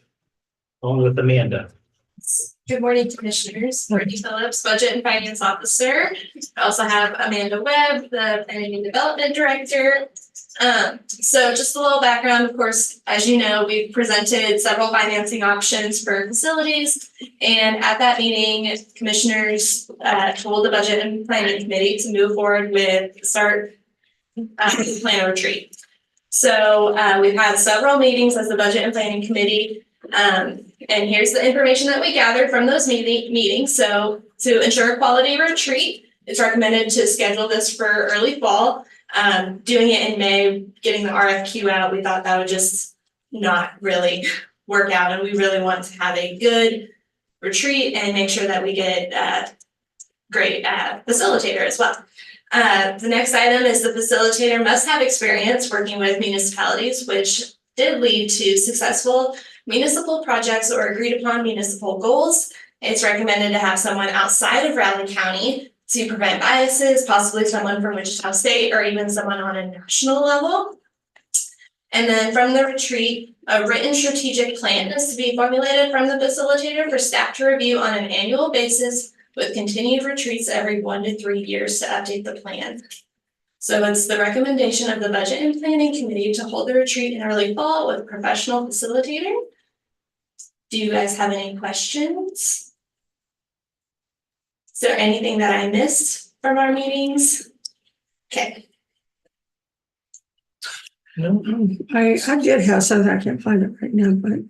On with Amanda. Good morning, Commissioners. Brittany Phillips, Budget and Finance Officer. I also have Amanda Webb, the Planning and Development Director. So just a little background, of course, as you know, we've presented several financing options for facilities. And at that meeting, Commissioners told the Budget and Planning Committee to move forward with start plan a retreat. So we've had several meetings as the Budget and Planning Committee. And here's the information that we gathered from those meetings. So to ensure a quality retreat, it's recommended to schedule this for early fall. Doing it in May, getting the RFQ out, we thought that would just not really work out. And we really want to have a good retreat and make sure that we get a great facilitator as well. The next item is the facilitator must have experience working with municipalities, which did lead to successful municipal projects or agreed upon municipal goals. It's recommended to have someone outside of Riley County to prevent biases, possibly someone from Wichita State or even someone on a national level. And then from the retreat, a written strategic plan is to be formulated from the facilitator for staff to review on an annual basis, with continued retreats every 1 to 3 years to update the plan. So it's the recommendation of the Budget and Planning Committee to hold the retreat in early fall with a professional facilitator. Do you guys have any questions? Is there anything that I missed from our meetings? Okay. No. I did have something, I can't find it right now, but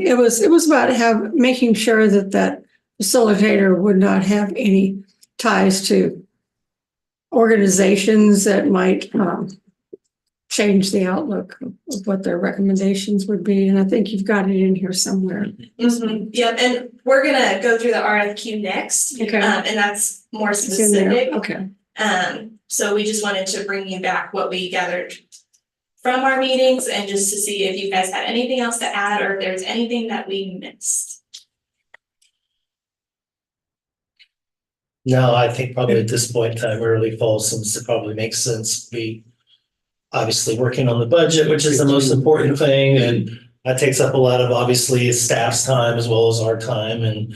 it was about making sure that facilitator would not have any ties to organizations that might change the outlook of what their recommendations would be. And I think you've got it in here somewhere. Mm-hmm. Yep, and we're gonna go through the RFQ next. Okay. And that's more It's in there. specific. Okay. So we just wanted to bring you back what we gathered from our meetings and just to see if you guys had anything else to add or if there's anything that we missed. No, I think probably at this point in time, early fall, since it probably makes sense. We obviously working on the budget, which is the most important thing, and that takes up a lot of obviously staff's time as well as our time, and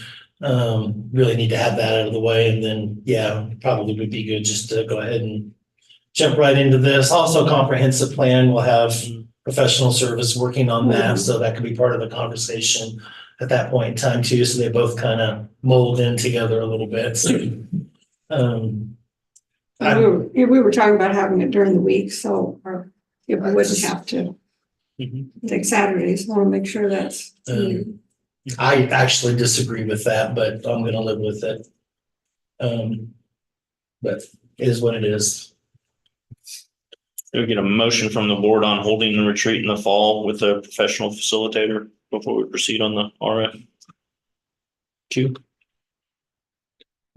really need to have that out of the way. And then, yeah, probably would be good just to go ahead and jump right into this. Also, comprehensive plan will have professional service working on that, so that could be part of the conversation at that point in time too, so they both kind of mold in together a little bit, so. We were talking about having it during the week, so, or if we wouldn't have to take Saturdays, I want to make sure that's. I actually disagree with that, but I'm gonna live with it. But it is what it is. Do we get a motion from the board on holding the retreat in the fall with a professional facilitator before we proceed on the RFQ?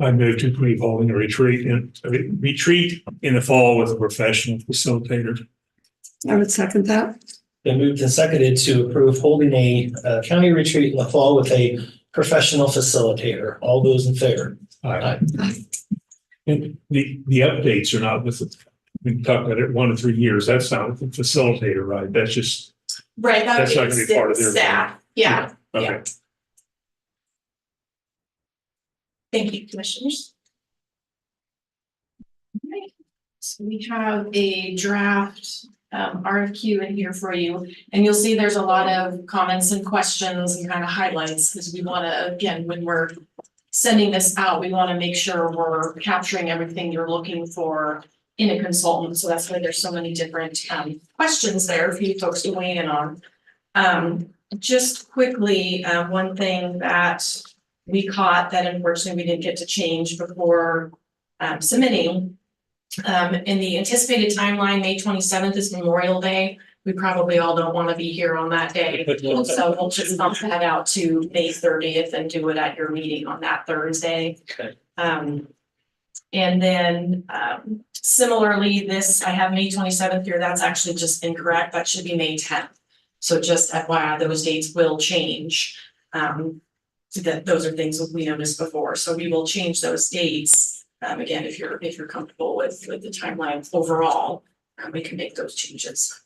I moved to pre holding a retreat in the fall with a professional facilitator. I would second that. Been moved and seconded to approve holding a county retreat in the fall with a professional facilitator. All those in favor? Aye. And the updates are not with, we talked about it 1 to 3 years. That's not with the facilitator, right? That's just, Right, that That's not would gonna be be part of their- staff, yeah. okay. Thank you, commissioners. Right. So we have a draft RFQ in here for you, and you'll see there's a lot of comments and questions and kind of highlights, because we want to, again, when we're sending this out, we want to make sure we're capturing everything you're looking for in a consultant. So that's why there's so many different questions there for you folks to weigh in on. Just quickly, one thing that we caught that unfortunately we didn't get to change before submitting. In the anticipated timeline, May 27th is Memorial Day. We probably all don't want to be here on that day. So we'll just bump that out to May 30th and do it at your meeting on that Thursday. Okay. And then similarly, this, I have May 27th here. That's actually just incorrect. That should be May 10th. So just FYI, those dates will change. Those are things that we noticed before. So we will change those dates. Again, if you're comfortable with the timeline overall, we can make those changes.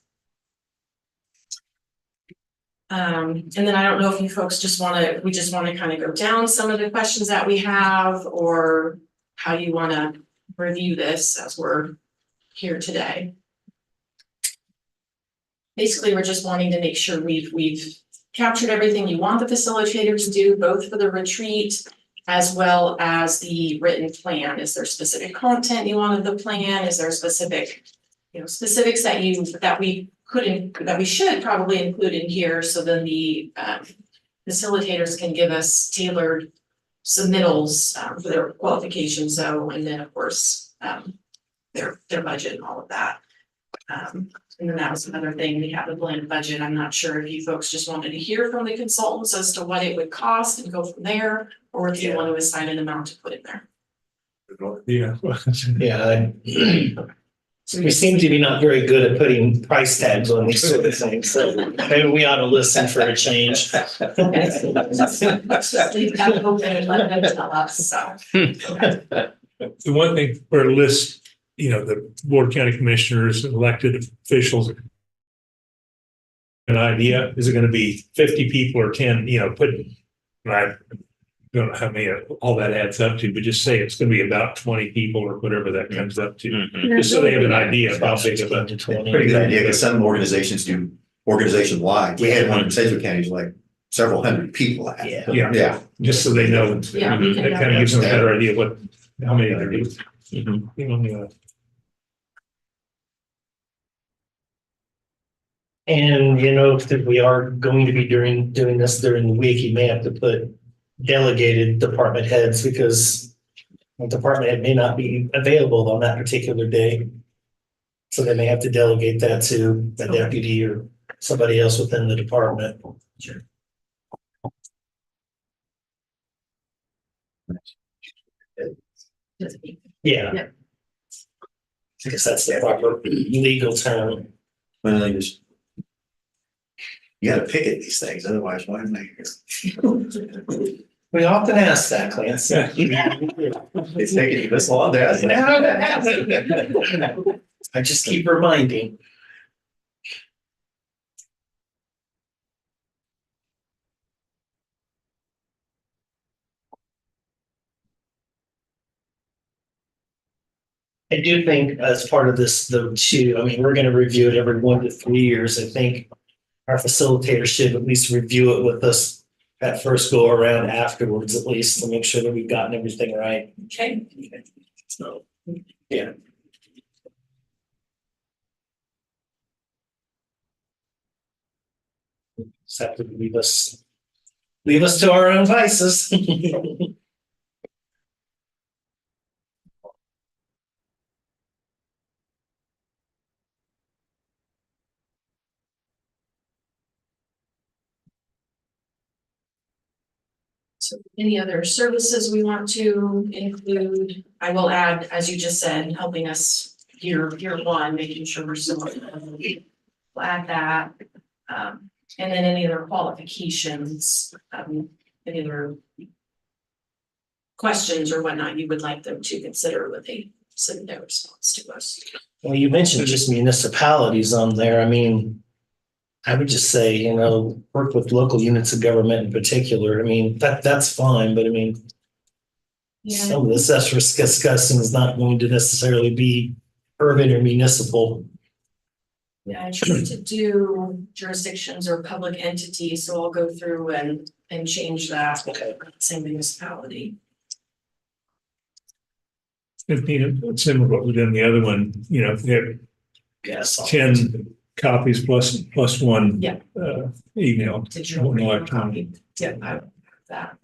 And then I don't know if you folks we just want to kind of go down some of the questions that we have, or how you want to review this as we're here today. Basically, we're just wanting to make sure we've captured everything you want the facilitator to do, both for the retreat as well as the written plan. Is there specific content you wanted the plan? Is there specific, specifics that we should probably include in here, so then the facilitators can give us tailored submittals for their qualifications. So, and then of course, their budget and all of that. And then that was another thing, we have a blended budget. I'm not sure if you folks just wanted to hear from the consultants as to what it would cost and go from there, or if you want to assign an amount to put in there. Yeah. Yeah. We seem to be not very good at putting price tags on these sort of things, so maybe we ought to listen for a change. Leave that open and let them tell us, so. The one thing for a list, the board of county commissioners, elected officials. An idea, is it going to be 50 people or 10, I don't know how many all that adds up to, but just say it's going to be about 20 people or whatever that comes up to. Mhm. Just so they have an idea of how big of a. Pretty good idea, because some organizations do organization wide. We had one in Sedgwick County, like several hundred people. Yeah. Yeah, just so they know. Yeah, we can That kind of gives them a better idea of how many they're doing. Mhm. And if we are going to be doing this during the week, you may have to put delegated department heads, because the department head may not be available on that particular day. So they may have to delegate that to a deputy or somebody else within the department. Sure. Yeah. I guess that's the proper legal term. Well, you gotta pick at these things, otherwise why am I here? We often ask that, Clance. It's taking you this long, hasn't it? I just keep reminding. I do think as part of this though, too, I mean, we're gonna review it every 1 to 3 years. I think our facilitator should at least review it with us at first go around afterwards, at least to make sure that we've gotten everything right. Okay. So, yeah. Just have to leave us to our own vices. So any other services we want to include? I will add, as you just said, helping us year one, making sure we're still. We'll add that. And then any other qualifications, any other questions or whatnot you would like them to consider when they send their response to us. Well, you mentioned just municipalities on there. I mean, I would just say, you know, work with local units of government in particular. I mean, that's fine, but I mean, some of the stuff we're discussing is not going to necessarily be urban or municipal. Yeah, I try to do jurisdictions or public entities, so I'll go through and change that. Okay. Same municipality. If needed, similar to what we did in the other one, you know, if we have Yes. 10 copies plus one. Yeah. Email. Digital One electronic. copy. Yeah, I would have that.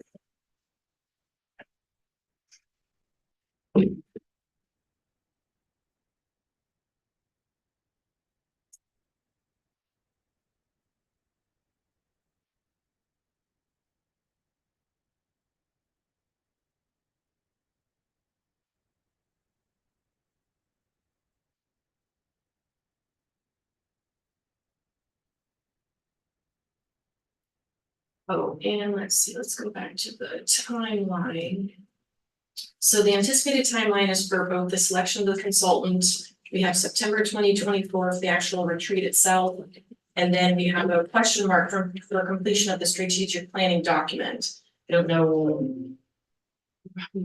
Oh, and let's see, let's go back to the timeline. So the anticipated timeline is for both the selection of the consultant. We have September 2024 for the actual retreat itself. And then we have a question mark for completion of the strategic planning document. I don't know,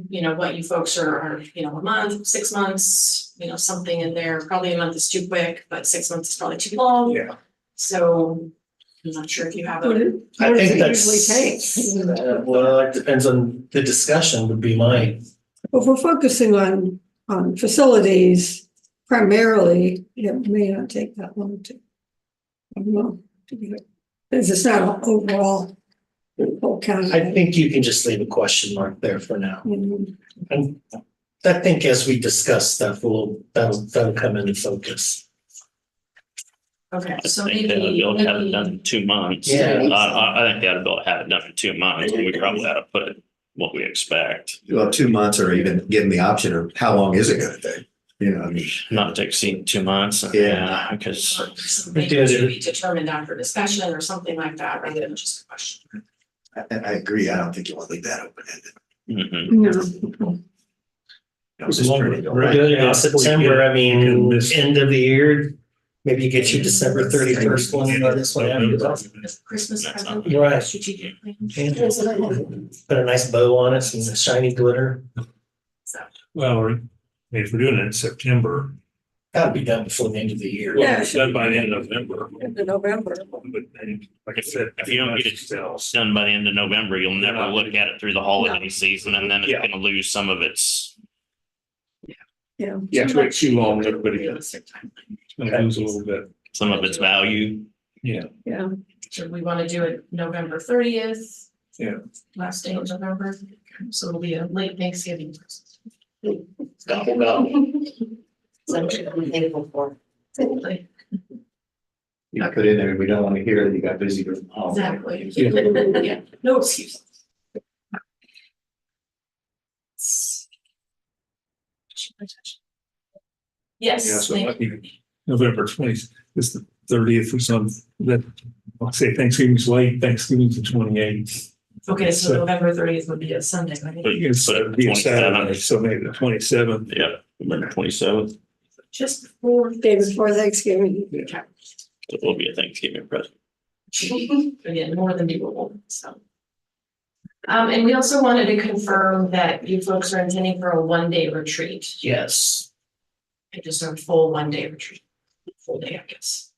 you know, what you folks are, you know, a month, 6 months, you know, something in there. Probably a month is too quick, but 6 months is probably too long. Yeah. So I'm not sure if you have What a. I does think it that's, usually take? well, it depends on the discussion would be my, If we're focusing on facilities primarily, it may not take that long to. I don't know, to do it. Because it's not an overall whole county. I think you can just leave a question mark there for now. Mhm. And I think as we discuss stuff, that'll come into focus. Okay, I so think they'll be able to have it done in 2 months. Yeah. I think they'll be able to have it done in 2 months, and we probably ought to put it what we expect, Well, 2 months or even given the option of how long is it gonna take? You know, I mean. not to exceed 2 months. Yeah. Because maybe it should be determined after discussion or something like that, rather than just a question. I agree. I don't think you want to leave that open-ended. mhm. No. I was just trying to go We're right. doing it in September, I You can mean, miss- end of the year, maybe you get your December 31st one, or this one after that. Christmas That's present. not- Right. Strategic plan. Put a nice bow on it, some shiny glitter. Well, if we're doing it in September, That'll be done before the end of the year. Yeah. it's done by the end of November. In November. But like I said, If you don't get it done by the end of November, you'll never look at it through the holiday season, and then it's Yeah. gonna lose some of its. Yeah. Yeah, if you wait too long, everybody Realistic timeline. gonna lose a little bit. Some of its value. Yeah. Yeah. So we want to do it November 30th. Yeah. Last day of November, so it'll be a late Thanksgiving. Gobble, gobble. So I'm thankful for. Exactly. You put in there, we don't want to hear that you got busy. Exactly. Yeah, no excuse. Yeah, Yes, so thank like even November 20th is the 30th or something. That, I'll say Thanksgiving's late, Thanksgiving's the 28th. okay, so November 30th would be a Sunday, right? But It's But it'd be a 27th. Saturday, so maybe the 27th. Yeah, November 27th. Just before. Day before Thanksgiving. Okay. It will be a Thanksgiving present. Again, more than doable, so. And we also wanted to confirm that you folks are intending for a 1-day retreat. Yes. And just a full 1 day retreat, full day, I guess.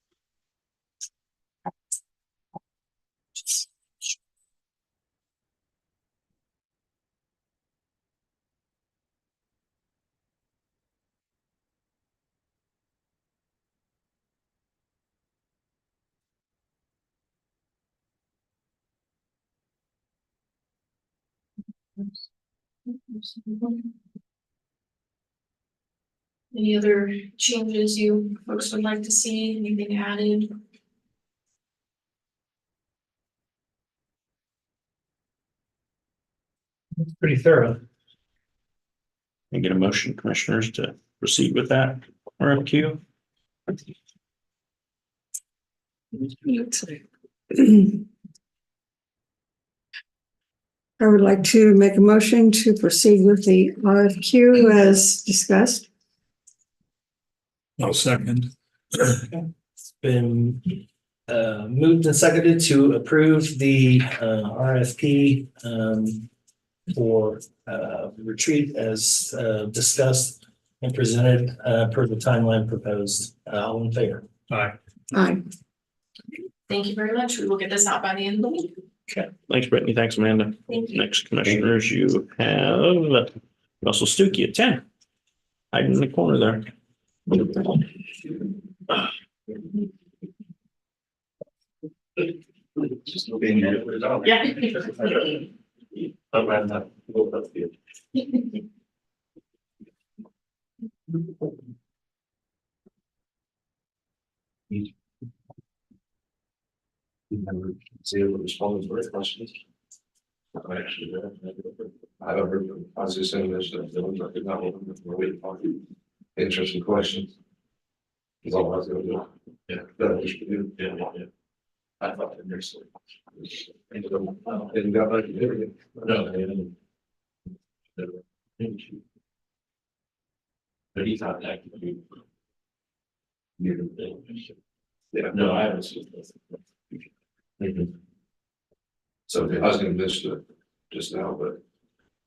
Any other changes you folks would like to see, anything added? It's pretty thorough. And get a motion, commissioners, to proceed with that RFQ. I would like to make a motion to proceed with the RFQ as discussed. I'll second. It's been moved and seconded to approve the RFP for retreat as discussed and presented per the timeline proposed. All in favor? Aye. Aye. Thank you very much. We will get this out by the end of the week. Okay, thanks, Brittany. Thanks, Amanda. Thank you. Next, commissioners, you have Russell Stuckey at 10. Hiding in the corner there. Zero respondents for their questions. Actually, I don't remember, I was just saying this, that I could not open it, we're waiting for interesting questions. Is all I was gonna do. Yeah. That was good. Yeah. I thought that there's. Didn't got like. No, they didn't. But he thought that could be. Yeah, no, I haven't seen this. So I was gonna miss it just now, but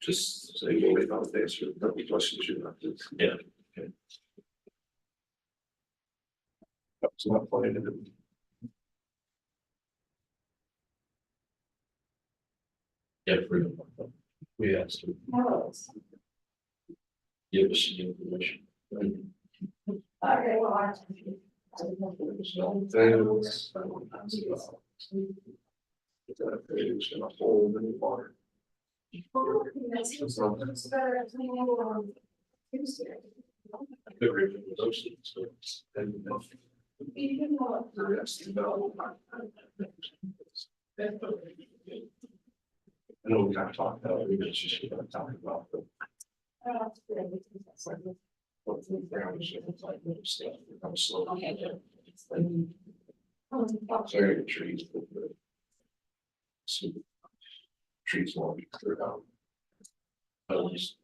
just say we'll wait on the answer, there'll be questions you have to. Yeah. Okay. That's not planned to do. Yeah, freedom. We asked. Give us the information. Okay, well, It's gonna hold in the water. I know we kind of talked about it, we just gonna talk about the. What's the ground, it's like little stuff, it comes slow. Sorry, trees. Trees won't be cleared out. At least.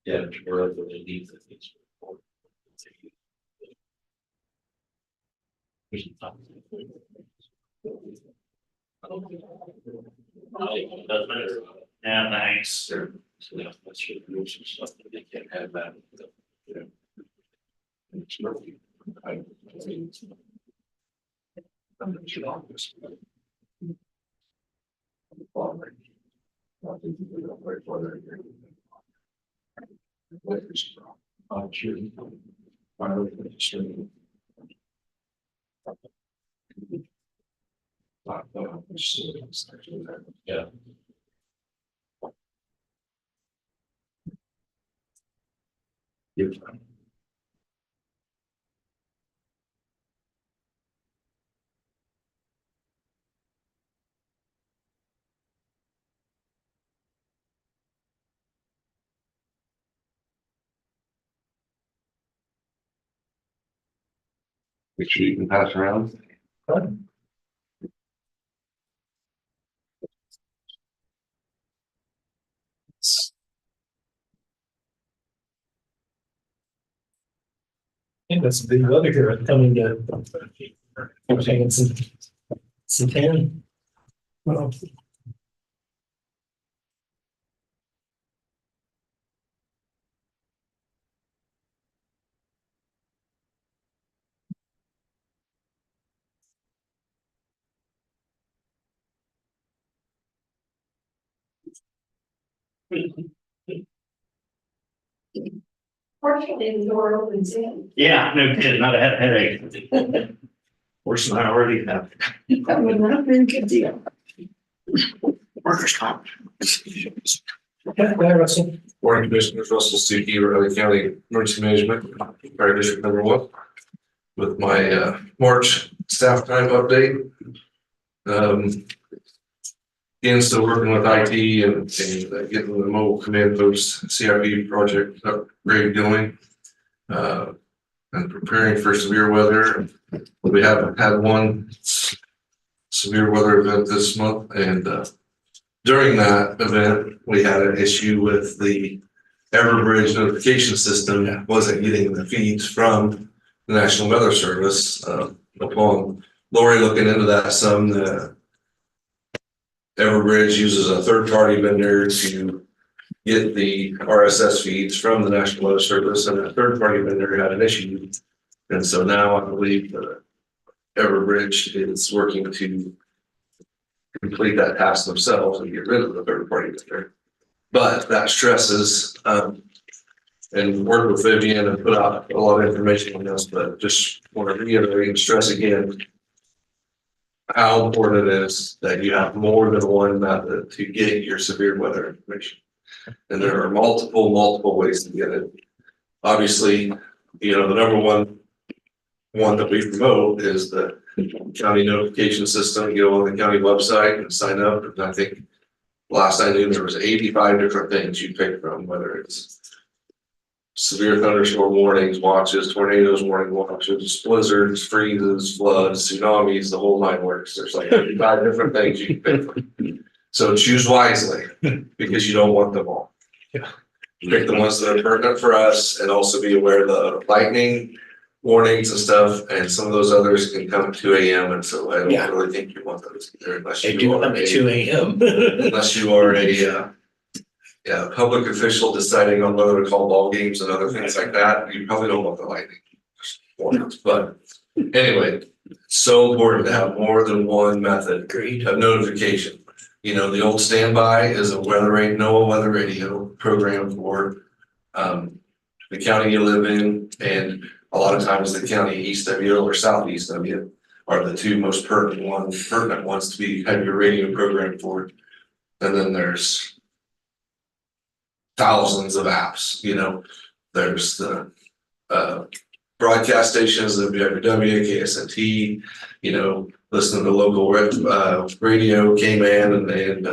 Yeah, we're up with the needs of things. Yeah, thanks. So that's should do some stuff that they can't have that. You know. And it's not- I think I'm not sure on this. I think we don't wait for that. I'm sure. Yeah. You're fine. Make sure you can pass around. I think that's a big weather here coming to. We're taking some tan. Well, Fortunately, the door opens in. Yeah, no kidding, not a headache. Worse than I already have. That would not have been a good deal. Workers' comp. Okay, go ahead, Russell. Morning, Commissioners, Russell Stuckey, Riley County Emergency Management, Fire District Number 1. With my March staff time update. Again, still working with IT and getting the mobile command post CIP project upgrade going. And preparing for severe weather. We haven't had one severe weather event this month, and during that event, we had an issue with the Everbridge notification system wasn't getting the feeds from the National Weather Service. Upon Lori looking into that some, the Everbridge uses a third-party vendor to get the RSS feeds from the National Weather Service, and that third-party vendor had an issue. And so now I believe Everbridge is working to complete that task themselves and get rid of the third-party vendor. But that stresses, and work with Vivian and put out a lot of information on this, but just want to reiterate and stress again how important it is that you have more than one method to get your severe weather information. And there are multiple ways to get it. Obviously, the number one that we promote is the county notification system. You go on the county website and sign up. And I think last I knew there was 85 different things you pick from, whether it's severe thunderstorm warnings, watches, tornadoes, warning watches, blizzards, freezes, floods, tsunamis, the whole nine works. There's like 85 different things you can pick from. So choose wisely because you don't want them all. Yeah. Pick the ones that are pertinent for us, and also be aware of the lightning warnings and stuff. And some of those others can come at 2 a.m. And so I don't really think you want those either unless They do you are come at 2 a.m. unless you are a public official deciding on whether to call ball games and other things like that. You probably don't want the lightning warnings. But anyway, it's so important to have more than one method of notification. The old standby is a NOAA weather radio program for the county you live in, and a lot of times the county east of you or southeast of you are the two most pertinent ones to have your radio program for. And then there's thousands of apps. There's the broadcast stations, the WW, KSNT, listening to local radio, K-Man, and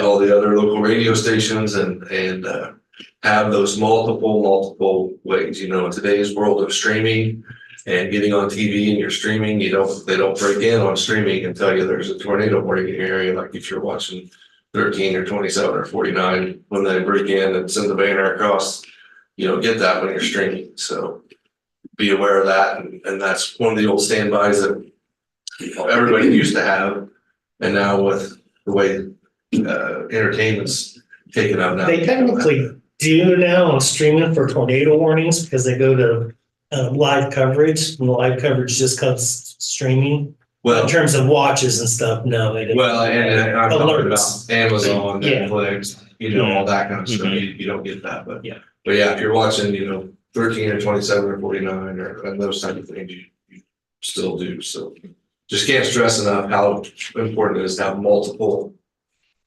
all the other local radio stations, and have those multiple ways. In today's world of streaming and getting on TV and you're streaming, they don't break in on streaming and tell you there's a tornado warning in your area. Like if you're watching 13 or 27 or 49, when they break in and send the banner across, you don't get that when you're streaming. So be aware of that. And that's one of the old standbys that everybody used to have. And now with the way entertainment's taken up now. They technically do now on streaming for tornado warnings because they go to live coverage, and the live coverage just comes streaming. Well, in terms of watches and stuff, no, they didn't. Well, and I'm talking about Amazon, Yeah. Netflix, all that kind of stuff. You don't get that, but Yeah. But yeah, if you're watching, 13 or 27 or 49 and those type of things, you still do. So just can't stress enough how important it is to have multiple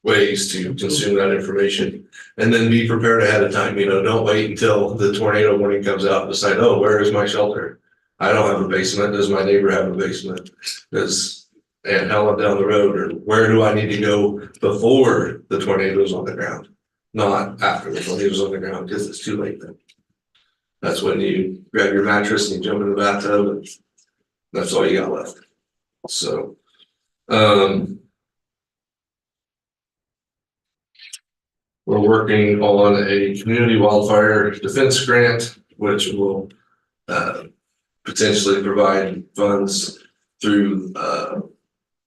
ways to consume that information, and then be prepared ahead of time. Don't wait until the tornado warning comes out and decide, oh, where is my shelter? I don't have a basement. Does my neighbor have a basement? And how down the road, or where do I need to go before the tornado's on the ground? Not after the tornado's on the ground, because it's too late then. That's when you grab your mattress and you jump in the bathtub, and that's all you got left. So, we're working on a community wildfire defense grant, which will potentially provide funds through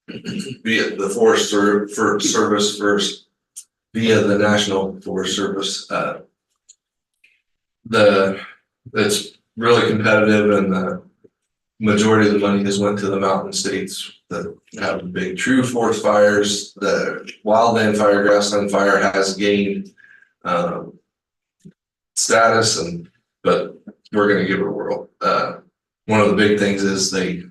via the Forest Service first, via the National Forest Service. It's really competitive, and majority of the money has went to the mountain states that have the big true forest fires. The wildland fire, grassland fire has gained status, but we're gonna give it a whirl. One of the big things is they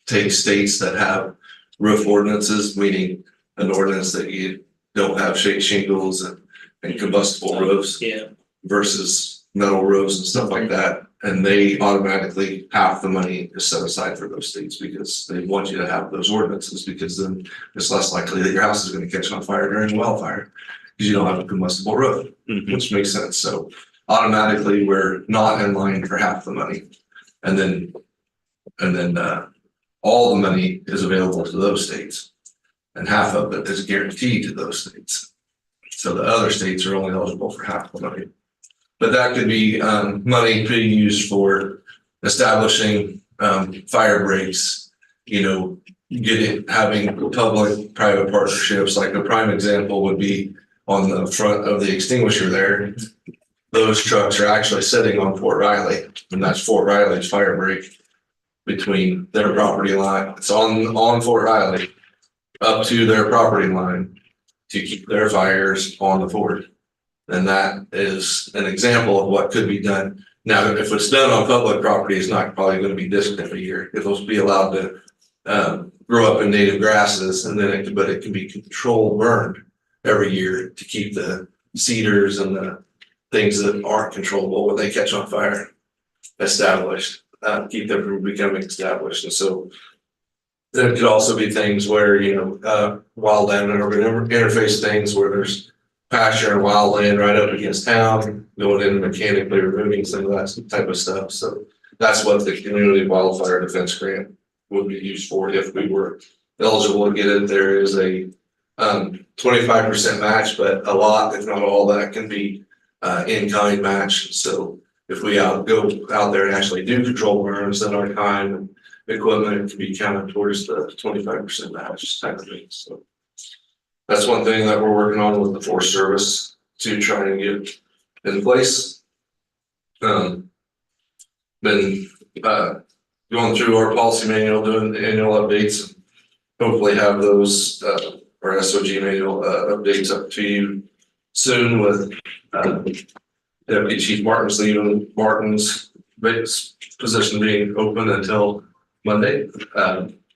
take states that have roof ordinances, meaning an ordinance that you don't have shingles and combustible roofs. Yeah. Versus metal roofs and stuff like that. And they automatically, half the money is set aside for those states because they want you to have those ordinances, because then it's less likely that your house is gonna catch on fire during a wildfire. Because you don't have a combustible roof, which makes sense. So automatically, we're not in line for half the money. And then all the money is available to those states. And half of it is guaranteed to those states. So the other states are only eligible for half the money. But that could be money to be used for establishing fire breaks, having public-private partnerships. Like a prime example would be on the front of the extinguisher there. Those trucks are actually sitting on Fort Riley, and that's Fort Riley's fire break between their property line. It's on Fort Riley up to their property line to keep their fires on the fort. And that is an example of what could be done. Now, if it's done on public property, it's not probably going to be distant every year. It'll be allowed to grow up in native grasses, and then it can be controlled burned every year to keep the cedars and the things that aren't controllable when they catch on fire established, keep them from becoming established. And so there could also be things where, wildland and urban interface things where there's pasture and wildland right up against town, going in and mechanically removing some of that type of stuff. So that's what the community wildfire defense grant would be used for if we were eligible to get it. There is a 25% match, but a lot, if not all, that can be in-kind match. So if we go out there and actually do control burns, then our time and equipment can be counted towards the 25% match type of thing. So that's one thing that we're working on with the Forest Service to try and get in place. Been going through our policy manual, doing the annual updates, and hopefully have those our SOG manual updates up to you soon with Deputy Chief Martin's leaving Martin's position being open until Monday,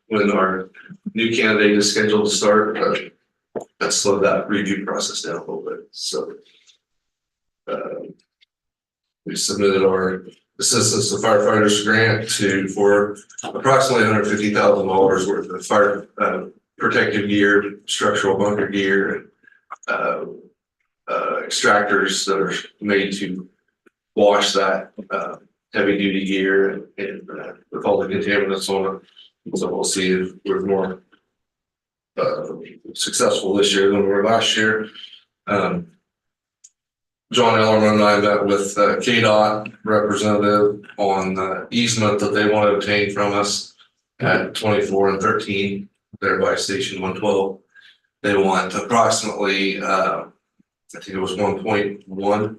when our new candidate is scheduled to start. That slowed that review process down a little bit. So we submitted our assistance to firefighters grant for approximately $150,000 worth of fire protective gear, structural bunker gear, and extractors that are made to wash that heavy duty gear and with all the contaminants on it. So we'll see if we're more successful this year than we were last year. John Ellerman and I met with KDOT representative on the easement that they want to obtain from us at 24 and 13 there by station 112. They want approximately I think it was 1.1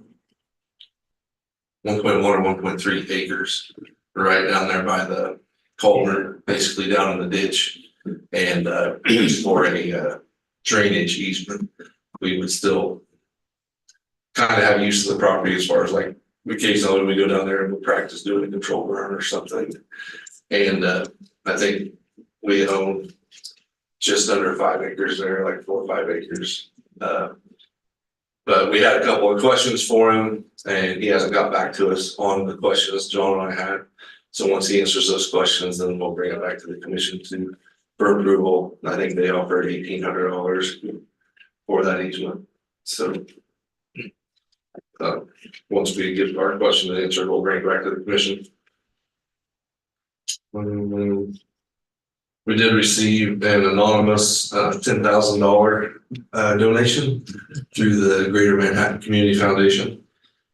or 1.3 acres right down there by the culvert, basically down in the ditch. And for a drainage easement, we would still kind of have use of the property as far as like occasionally we go down there and we'll practice doing a control burn or something. And I think we own just under 5 acres there, like 4 or 5 acres. But we had a couple of questions for him and he hasn't got back to us on the questions John and I had. So once he answers those questions, then we'll bring it back to the commission for approval. I think they offered $1,800 for that easement. So once we get our question answered, we'll bring it back to the commission. We did receive an anonymous $10,000 donation through the Greater Manhattan Community Foundation,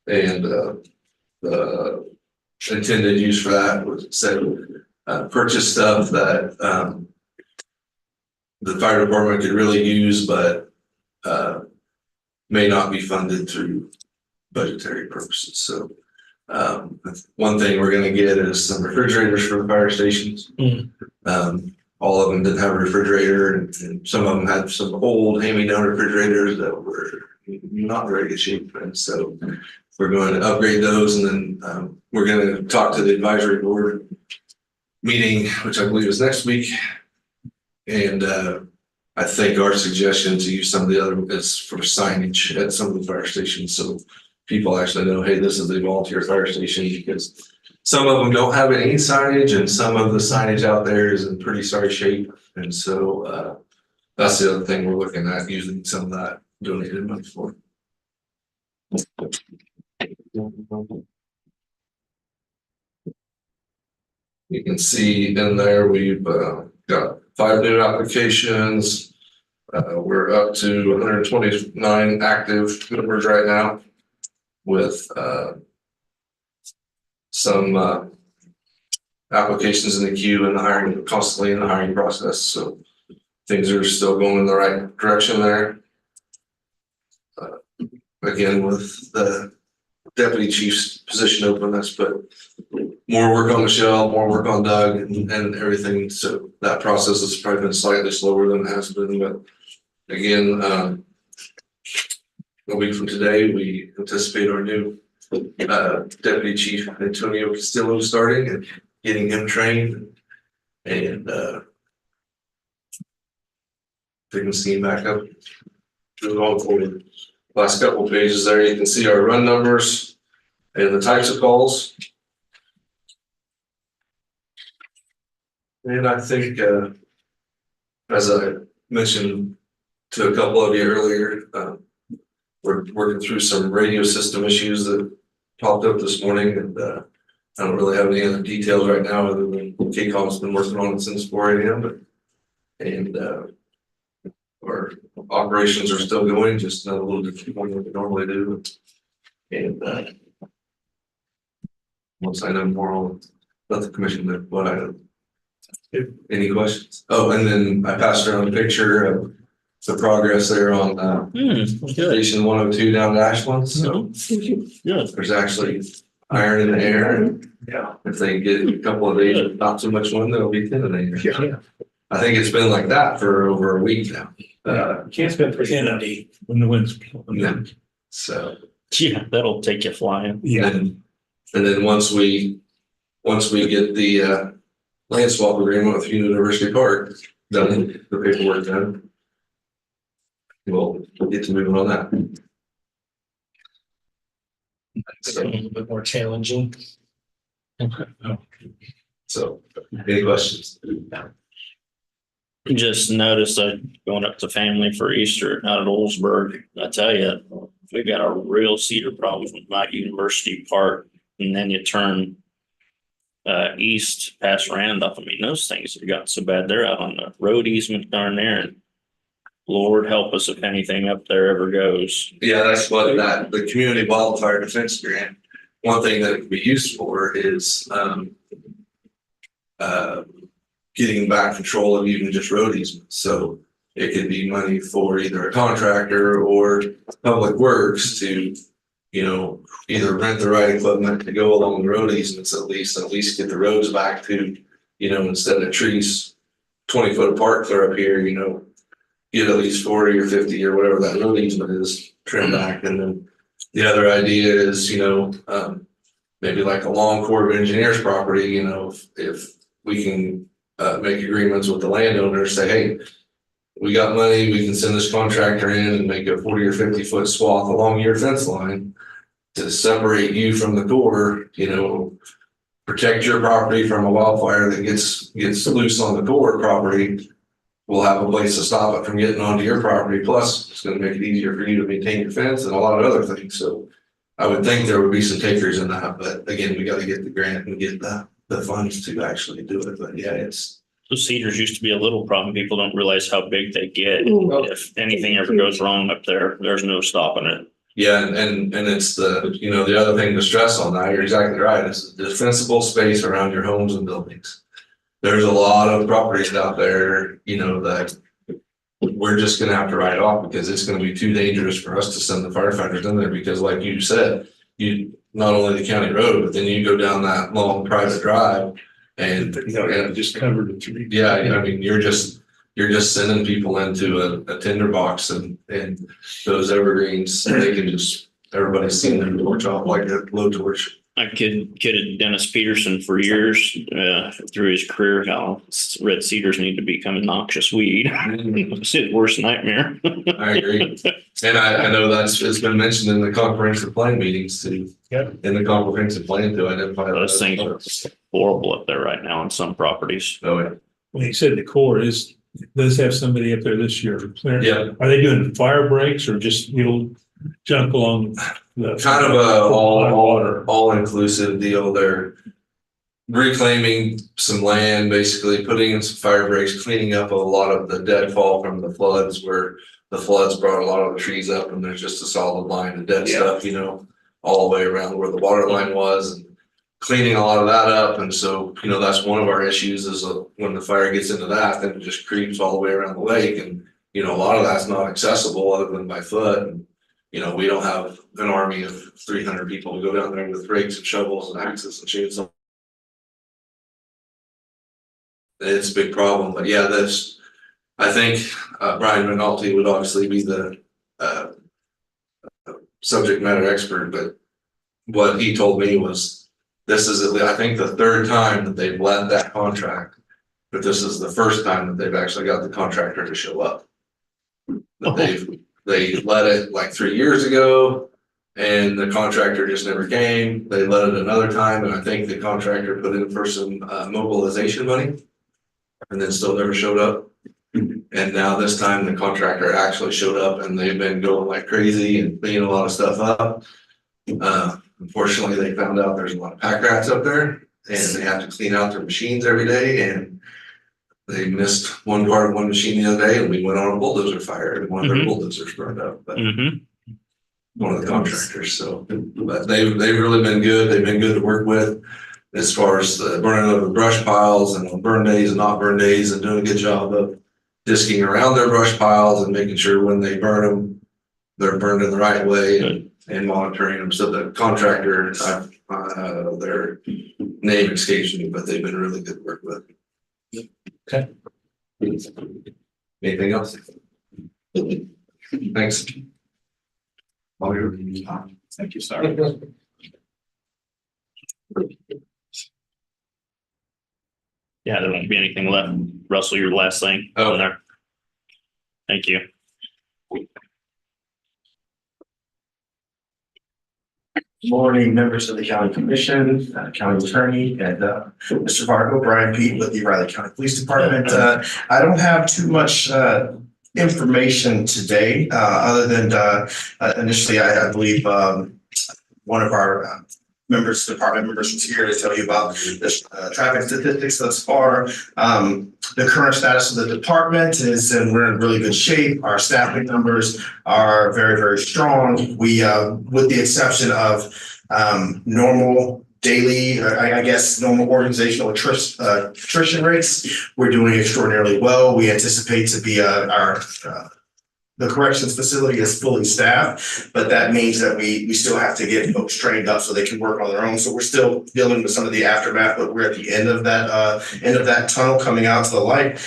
and the intended use for that was purchase stuff that the fire department could really use, but may not be funded through budgetary purposes. So One thing we're gonna get is some refrigerators for the fire stations. All of them didn't have a refrigerator, and some of them had some old hand-me-down refrigerators that were not very good shape, and so we're going to upgrade those, and then we're gonna talk to the advisory board meeting, which I believe is next week. And I think our suggestion to use some of the other is for signage at some of the fire stations, so people actually know, hey, this is a volunteer fire station, because some of them don't have any signage, and some of the signage out there is in pretty sorry shape. And so that's the other thing we're looking at, using some of that donated money for. You can see in there, we've got 5 new applications. We're up to 129 active members right now, with some applications in the queue and the hiring, constantly in the hiring process. So things are still going in the right direction there. Again, with the deputy chief's position open, that's put more work on Michelle, more work on Doug, and everything. So that process has probably been slightly slower than it has been. But again, a week from today, we anticipate our new deputy chief Antonio Castillo starting and getting him trained, and taking steam back up. Going forward. Last couple of pages there, you can see our run numbers and the types of calls. And I think, as I mentioned to a couple of you earlier, we're working through some radio system issues that popped up this morning, and I don't really have any other details right now other than KCOM's been working on it since 4 a.m. And our operations are still going, just not a little different than we normally do. And once I know more, I'll let the commission know what I know. Any questions? Oh, and then I passed around a picture of the progress there on Station 102 down at Ashland. So there's actually iron in the air. Yeah. If they get a couple of days with not so much wind, they'll be thinning there. Yeah. I think it's been like that for over a week now. It's been pretty windy. When the wind's blowing. Yeah. So Yeah, that'll take you flying. Yeah. and then once we get the land swap agreement with University Park done, the paperwork done, we'll get to moving on that. It's a little bit more challenging. So, any questions? Just noticed going up to family for Easter out at Oldsburg. I tell you, we got a real cedar problem with my University Park, and then you turn east past Randolph. I mean, those things have gotten so bad. They're out on the road easement down there, and Lord help us if anything up there ever goes. Yeah, that's what the community wildfire defense grant. One thing that it could be used for is getting back control of even just road easements. So it could be money for either a contractor or public works to, either rent the right equipment to go along the road easements at least get the roads back to, instead of trees 20 foot apart clear up here, get at least 40 or 50 or whatever that road easement is, trim back. And then the other idea is, maybe like a long Corps of Engineers property, if we can make agreements with the landowner, say, hey, we got money, we can send this contractor in and make a 40 or 50 foot swath along your fence line to separate you from the Corps, protect your property from a wildfire that gets loose on the Corps property. We'll have a place to stop it from getting onto your property. Plus, it's going to make it easier for you to maintain your fence and a lot of other things. So I would think there would be some takers in that, but again, we got to get the grant and get the funds to actually do it. But yeah, Those cedars used to be a little problem. People don't realize how big they get. Mm. If anything ever goes wrong up there, there's no stopping it. yeah, and it's the other thing to stress on that, you're exactly right, is the defensible space around your homes and buildings. There's a lot of properties out there, that we're just gonna have to write off because it's gonna be too dangerous for us to send the firefighters in there, because like you said, not only the county road, but then you go down that long private drive and, Just covered the tree. yeah, I mean, you're just sending people into a tinder box and those evergreens, they can just, everybody's seen them torch off like a blowtorch. I kidded Dennis Peterson for years, through his career, how red cedars need to become a noxious weed. It's his worst nightmare. I agree. And I know it's been mentioned in the comprehensive plan meetings too. Yep. In the comprehensive plan to identify. Those things are horrible up there right now on some properties. Oh, yeah. When he said the Corps does have somebody up there this year. Yeah. Are they doing fire breaks or just, junk along the? Kind of a all inclusive deal. They're reclaiming some land, basically putting in some fire breaks, cleaning up a lot of the deadfall from the floods where the floods brought a lot of the trees up and there's just a solid line of dead stuff, all the way around where the water line was, and cleaning a lot of that up. And so, that's one of our issues is when the fire gets into that, then it just creeps all the way around the lake. And, a lot of that's not accessible other than by foot. And, we don't have an army of 300 people to go down there with rakes and shovels and axes and chainsaws. It's a big problem, but yeah, I think Brian McNulty would obviously be the subject matter expert, but what he told me was this is, I think, the third time that they've let that contract, but this is the first time that they've actually got the contractor to show up. That they let it like 3 years ago and the contractor just never came. They let it another time, and I think the contractor put in for some mobilization money and then still never showed up. And now this time the contractor actually showed up and they've been going like crazy and cleaning a lot of stuff up. Unfortunately, they found out there's a lot of pack rats up there and they have to clean out their machines every day, and they missed one part of one machine the other day and we went on a bulldozer fire and one of their bulldozers burned up. But one of the contractors. So, but they've really been good. They've been good to work with as far as the burning of the brush piles and on burn days and not burn days, and doing a good job of disking around their brush piles and making sure when they burn them, they're burned in the right way and monitoring them. So the contractor, their name escapes me, but they've been really good to work with. Okay. Anything else? Thanks. Thank you, sir. Yeah, there won't be anything left. Russell, your last thing on there. Thank you. Morning, members of the county commission, county attorney, and Mr. Vargo, Brian Pete with the Riley County Police Department. I don't have too much information today, other than initially, I believe one of our department members was here to tell you about the traffic statistics thus far. The current status of the department is, and we're in really good shape. Our staffing numbers are very, very strong. We, with the exception of normal daily, I guess, normal organizational attrition rates, we're doing extraordinarily well. We anticipate to be the corrections facility is fully staffed, but that means that we still have to get folks trained up so they can work on their own. So we're still dealing with some of the aftermath, but we're at the end of that tunnel coming out to the light.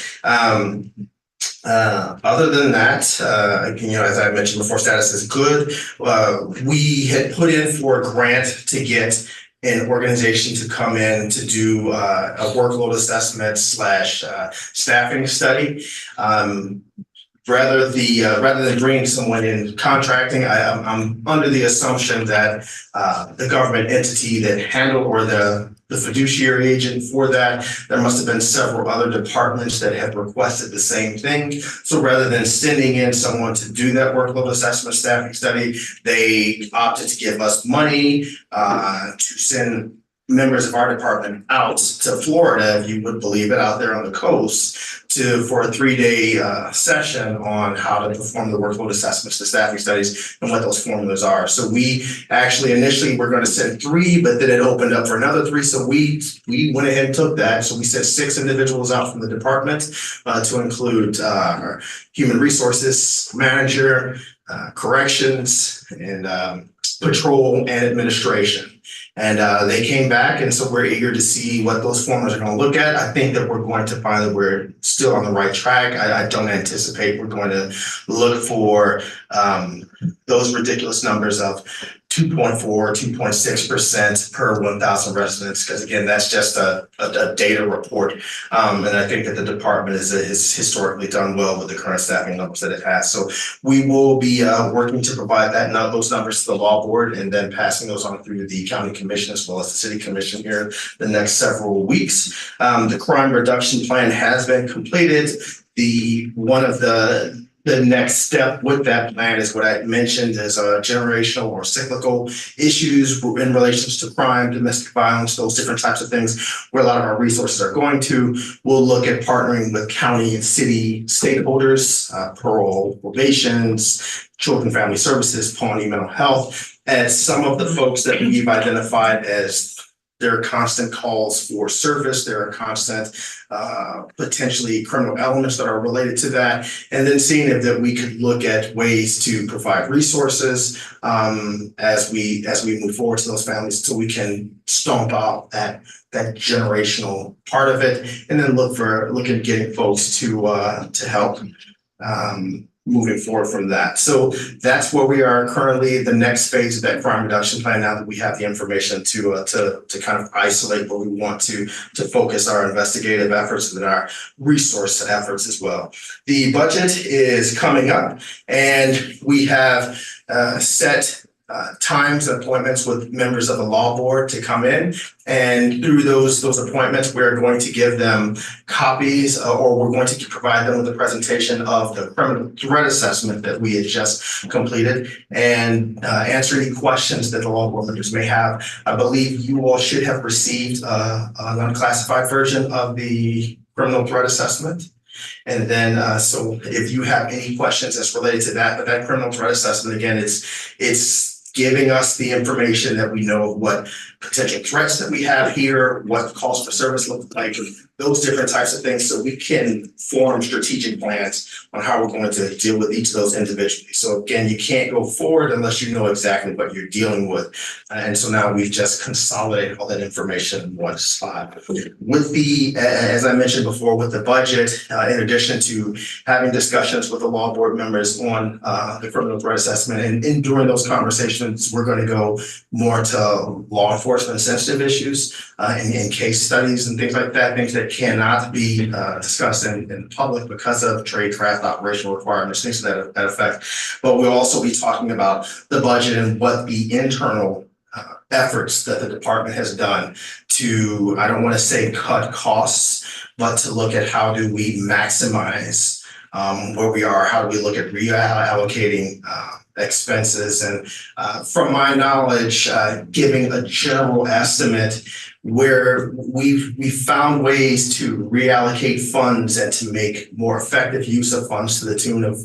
Other than that, as I mentioned before, status is good. We had put in for a grant to get an organization to come in to do a workload assessment / staffing study. Rather than bringing someone in contracting, I'm under the assumption that the government entity that handled, or the fiduciary agent for that, there must have been several other departments that have requested the same thing. So rather than sending in someone to do that workload assessment staffing study, they opted to give us money to send members of our department out to Florida, if you would believe it, out there on the coast for a 3-day session on how to perform the workload assessments, the staffing studies, and what those formulas are. So we actually initially were going to send 3, but then it opened up for another 3. So we went ahead and took that. So we sent 6 individuals out from the department to include our human resources manager, corrections, and patrol and administration. And they came back, and so we're eager to see what those formulas are going to look at. I think that we're going to find that we're still on the right track. I don't anticipate we're going to look for those ridiculous numbers of 2.4, 2.6% per 1,000 residents, because again, that's just a data report. And I think that the department has historically done well with the current staffing levels that it has. So we will be working to provide those numbers to the law board and then passing those on through the county commission as well as the city commission here the next several weeks. The crime reduction plan has been completed. One of the next step with that plan is what I mentioned as generational or cyclical issues in relations to crime, domestic violence, those different types of things where a lot of our resources are going to. We'll look at partnering with county and city stakeholders, parole, probations, children, family services, Pawnee mental health, as some of the folks that we've identified as there are constant calls for service. There are constant potentially criminal elements that are related to that. And then seeing if that we could look at ways to provide resources as we move forward to those families so we can stomp out that generational part of it, and then look at getting folks to help moving forward from that. So that's where we are currently. The next phase of that crime reduction plan, now that we have the information to kind of isolate where we want to focus our investigative efforts and our resource efforts as well. The budget is coming up, and we have set times and appointments with members of the law board to come in, and through those appointments, we're going to give them copies or we're going to provide them with a presentation of the criminal threat assessment that we had just completed and answer any questions that the law board members may have. I believe you all should have received an unclassified version of the criminal threat assessment. And then, so if you have any questions that's related to that, but that criminal threat assessment, again, it's giving us the information that we know of what potential threats that we have here, what calls for service look like, those different types of things, so we can form strategic plans on how we're going to deal with each of those individually. So again, you can't go forward unless you know exactly what you're dealing with. And so now we've just consolidated all that information in one spot. With as I mentioned before, with the budget, in addition to having discussions with the law board members on the criminal threat assessment, and during those conversations, we're going to go more to law enforcement sensitive issues and case studies and things like that, things that cannot be discussed in public because of trade craft operational requirements, things to that effect. But we'll also be talking about the budget and what the internal efforts that the department has done to, I don't want to say cut costs, but to look at how do we maximize where we are, how do we look at reallocating expenses, and from my knowledge, giving a general estimate where we've found ways to reallocate funds and to make more effective use of funds to the tune of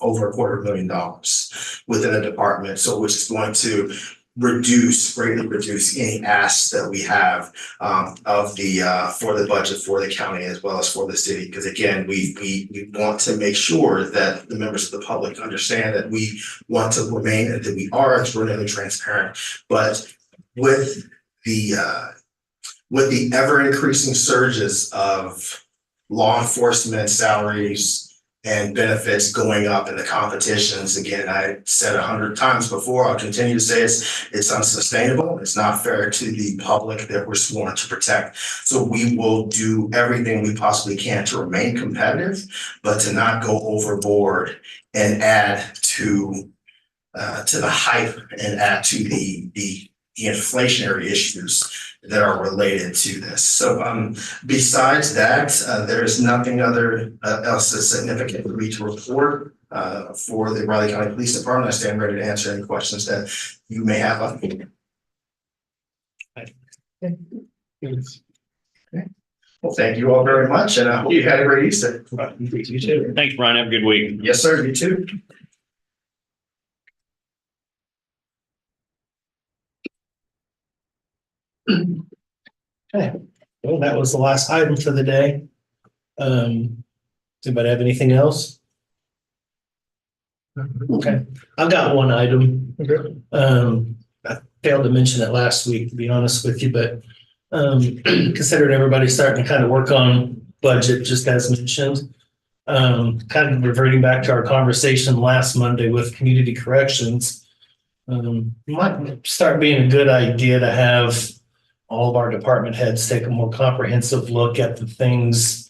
over $250,000 within a department. So which is going to greatly reduce any asks that we have of for the budget for the county as well as for the city. Because again, we want to make sure that the members of the public understand that we want to remain and that we are extraordinarily transparent. But with the ever increasing surges of law enforcement salaries and benefits going up in the competitions, again, I said 100 times before, I'll continue to say it's unsustainable. It's not fair to the public that we're sworn to protect. So we will do everything we possibly can to remain competitive, but to not go overboard and add to the hype and add to the inflationary issues that are related to this. So besides that, there is nothing else that's significant for me to report for the Riley County Police Department. I stand ready to answer any questions that you may have on me. Okay. Well, thank you all very much, and I hope you had a great Easter. You too. Thanks, Brian. Have a good week. Yes, sir. You too. Okay, well, that was the last item for the day. Does anybody have anything else? Okay, I've got one item. failed to mention it last week, to be honest with you, but considering everybody's starting to kind of work on budget, just as mentioned, kind of reverting back to our conversation last Monday with community corrections, might start being a good idea to have all of our department heads take a more comprehensive look at the things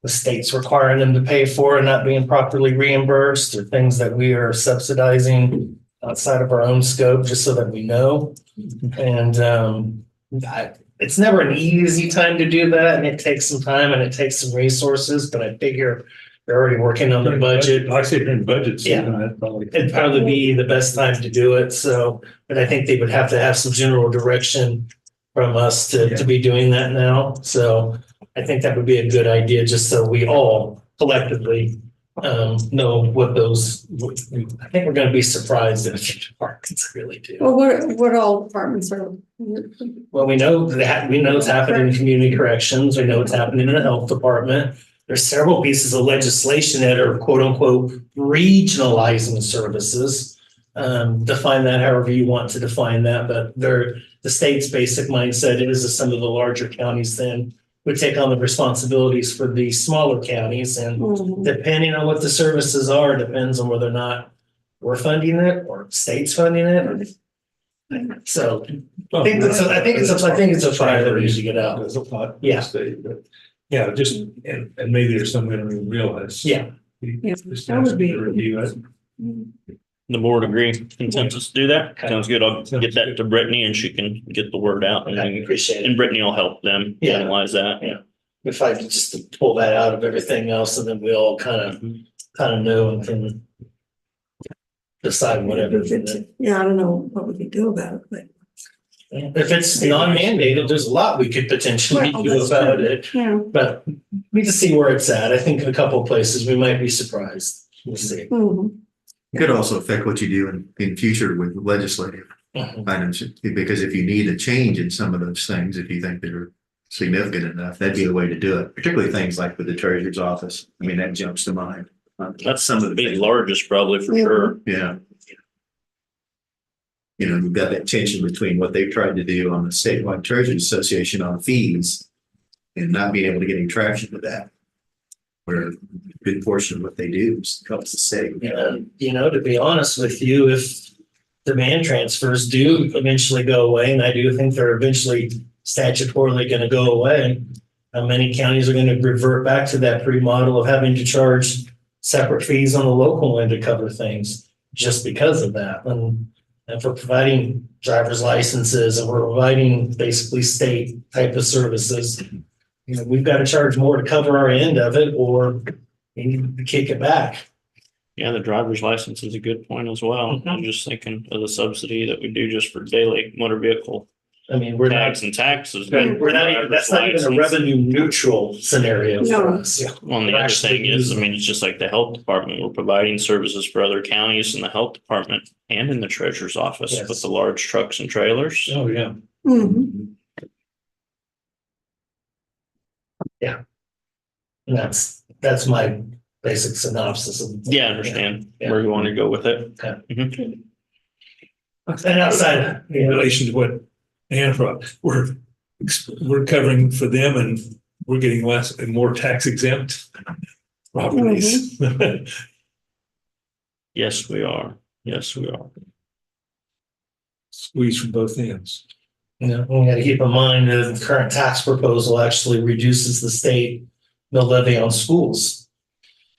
the state's requiring them to pay for and not being properly reimbursed, or things that we are subsidizing outside of our own scope, just so that we know. And it's never an easy time to do that, and it takes some time and it takes some resources, but I figure they're already working on the budget. I say during budget season, Yeah. that'd It'd probably be the best time to do it. So, but I think they would have to have some general direction from us to be doing that now. So I think that would be a good idea, just so we all collectively know what those, I think we're going to be surprised at a few departments really do. Well, what all departments are? Well, we know that, we know it's happening in community corrections. We know it's happening in the health department. There's several pieces of legislation that are quote unquote regionalizing services. Define that however you want to define that, but the state's basic mindset is that some of the larger counties then would take on the responsibilities for the smaller counties, and depending on what the services are, depends on whether or not we're funding it or state's funding it. So I think it's a fire that we need to get out. There's a lot. Yeah. Yeah, just, and maybe there's some that we realize. Yeah. Just That would be- review it. The board agree, consensus, do that? Okay. Sounds good. I'll get that to Brittany and she can get the word out, and I then, appreciate it. and Brittany will help them Yeah. analyze that. Yeah. If I could just pull that out of everything else, and then we all kind of know and can decide whatever. Yeah, I don't know what we could do about it, but. If it's non-mandated, there's a lot we could potentially Well, do that's about true. it, Yeah. but we need to see where it's at. I think in a couple of places we might be surprised. We'll see. Mhm. Could also affect what you do in future with legislative items, because if you need a change in some of those things, if you think they're significant enough, that'd be a way to do it, particularly things like with the treasurer's office. I mean, that jumps to mind. That's some of the largest probably for sure. Yeah. You know, you've got that tension between what they've tried to do on the statewide treasurers association on fees and not being able to get any traction with that. Where a good portion of what they do helps the state. You know, to be honest with you, if demand transfers do eventually go away, and I do think they're eventually statutorily going to go away, many counties are going to revert back to that pre-model of having to charge separate fees on the local end to cover things just because of that. And if we're providing driver's licenses and we're providing basically state type of services, you know, we've got to charge more to cover our end of it, or we need to kick it back. Yeah, the driver's license is a good point as well. I'm just thinking of the subsidy that we do just for daily motor vehicle I mean, we're not, tags and taxes. we're not even, that's not even a revenue neutral scenario for No. us. Well, and the other thing is, I mean, it's just like the health department, we're providing services for other counties in the health department and in the treasurer's office Yes. with the large trucks and trailers. Oh, yeah. Mhm. And that's my basic synopsis of. Yeah, I understand where you want to go with it. And outside, In relation to what Anne brought, we're covering for them and we're getting less and more tax exempt properties. Yes, we are. Yes, we are. Squeeze from both ends. you know, we got to keep in mind that the current tax proposal actually reduces the state mill levy on schools.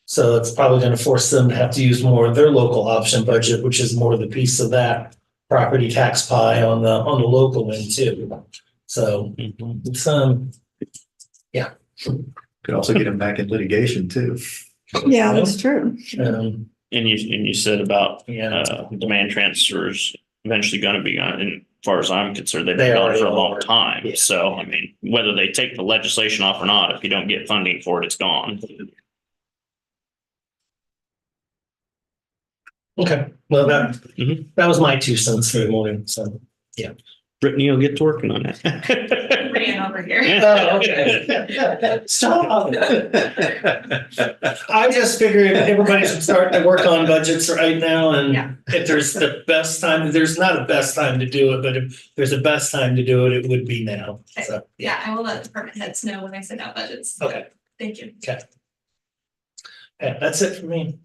So it's probably going to force them to have to use more of their local option budget, which is more the piece of that property tax pie on the local end too. So it's yeah. Could also get them back in litigation too. Yeah, that's true. And you said about Yeah. demand transfers eventually going to be gone. And as far as I'm concerned, they've They been gone already for a are. long time. Yeah. So I mean, whether they take the legislation off or not, if you don't get funding for it, it's gone. Okay, well, that Mhm. that was my 2 cents for the morning, so. Appreciate Brittany will get to working on that. Ran over here. Oh, okay. Stop. I just figured everybody should start to work on budgets right now, Yeah. and if there's the best time, there's not a best time to do it, but if there's a best time to do it, it would be now. So, Yeah, I will let department heads know when I send out budgets. okay, Thank you. yeah, that's it for me.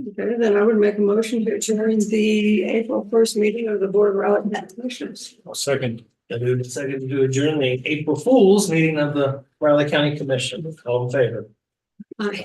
Okay, then I would make a motion to adjourn the April 1st meeting of the Board of Raleigh County Commissioners. I'll second. I do the second to adjourn the April Fools meeting of the Riley County Commission. All in favor? Aye.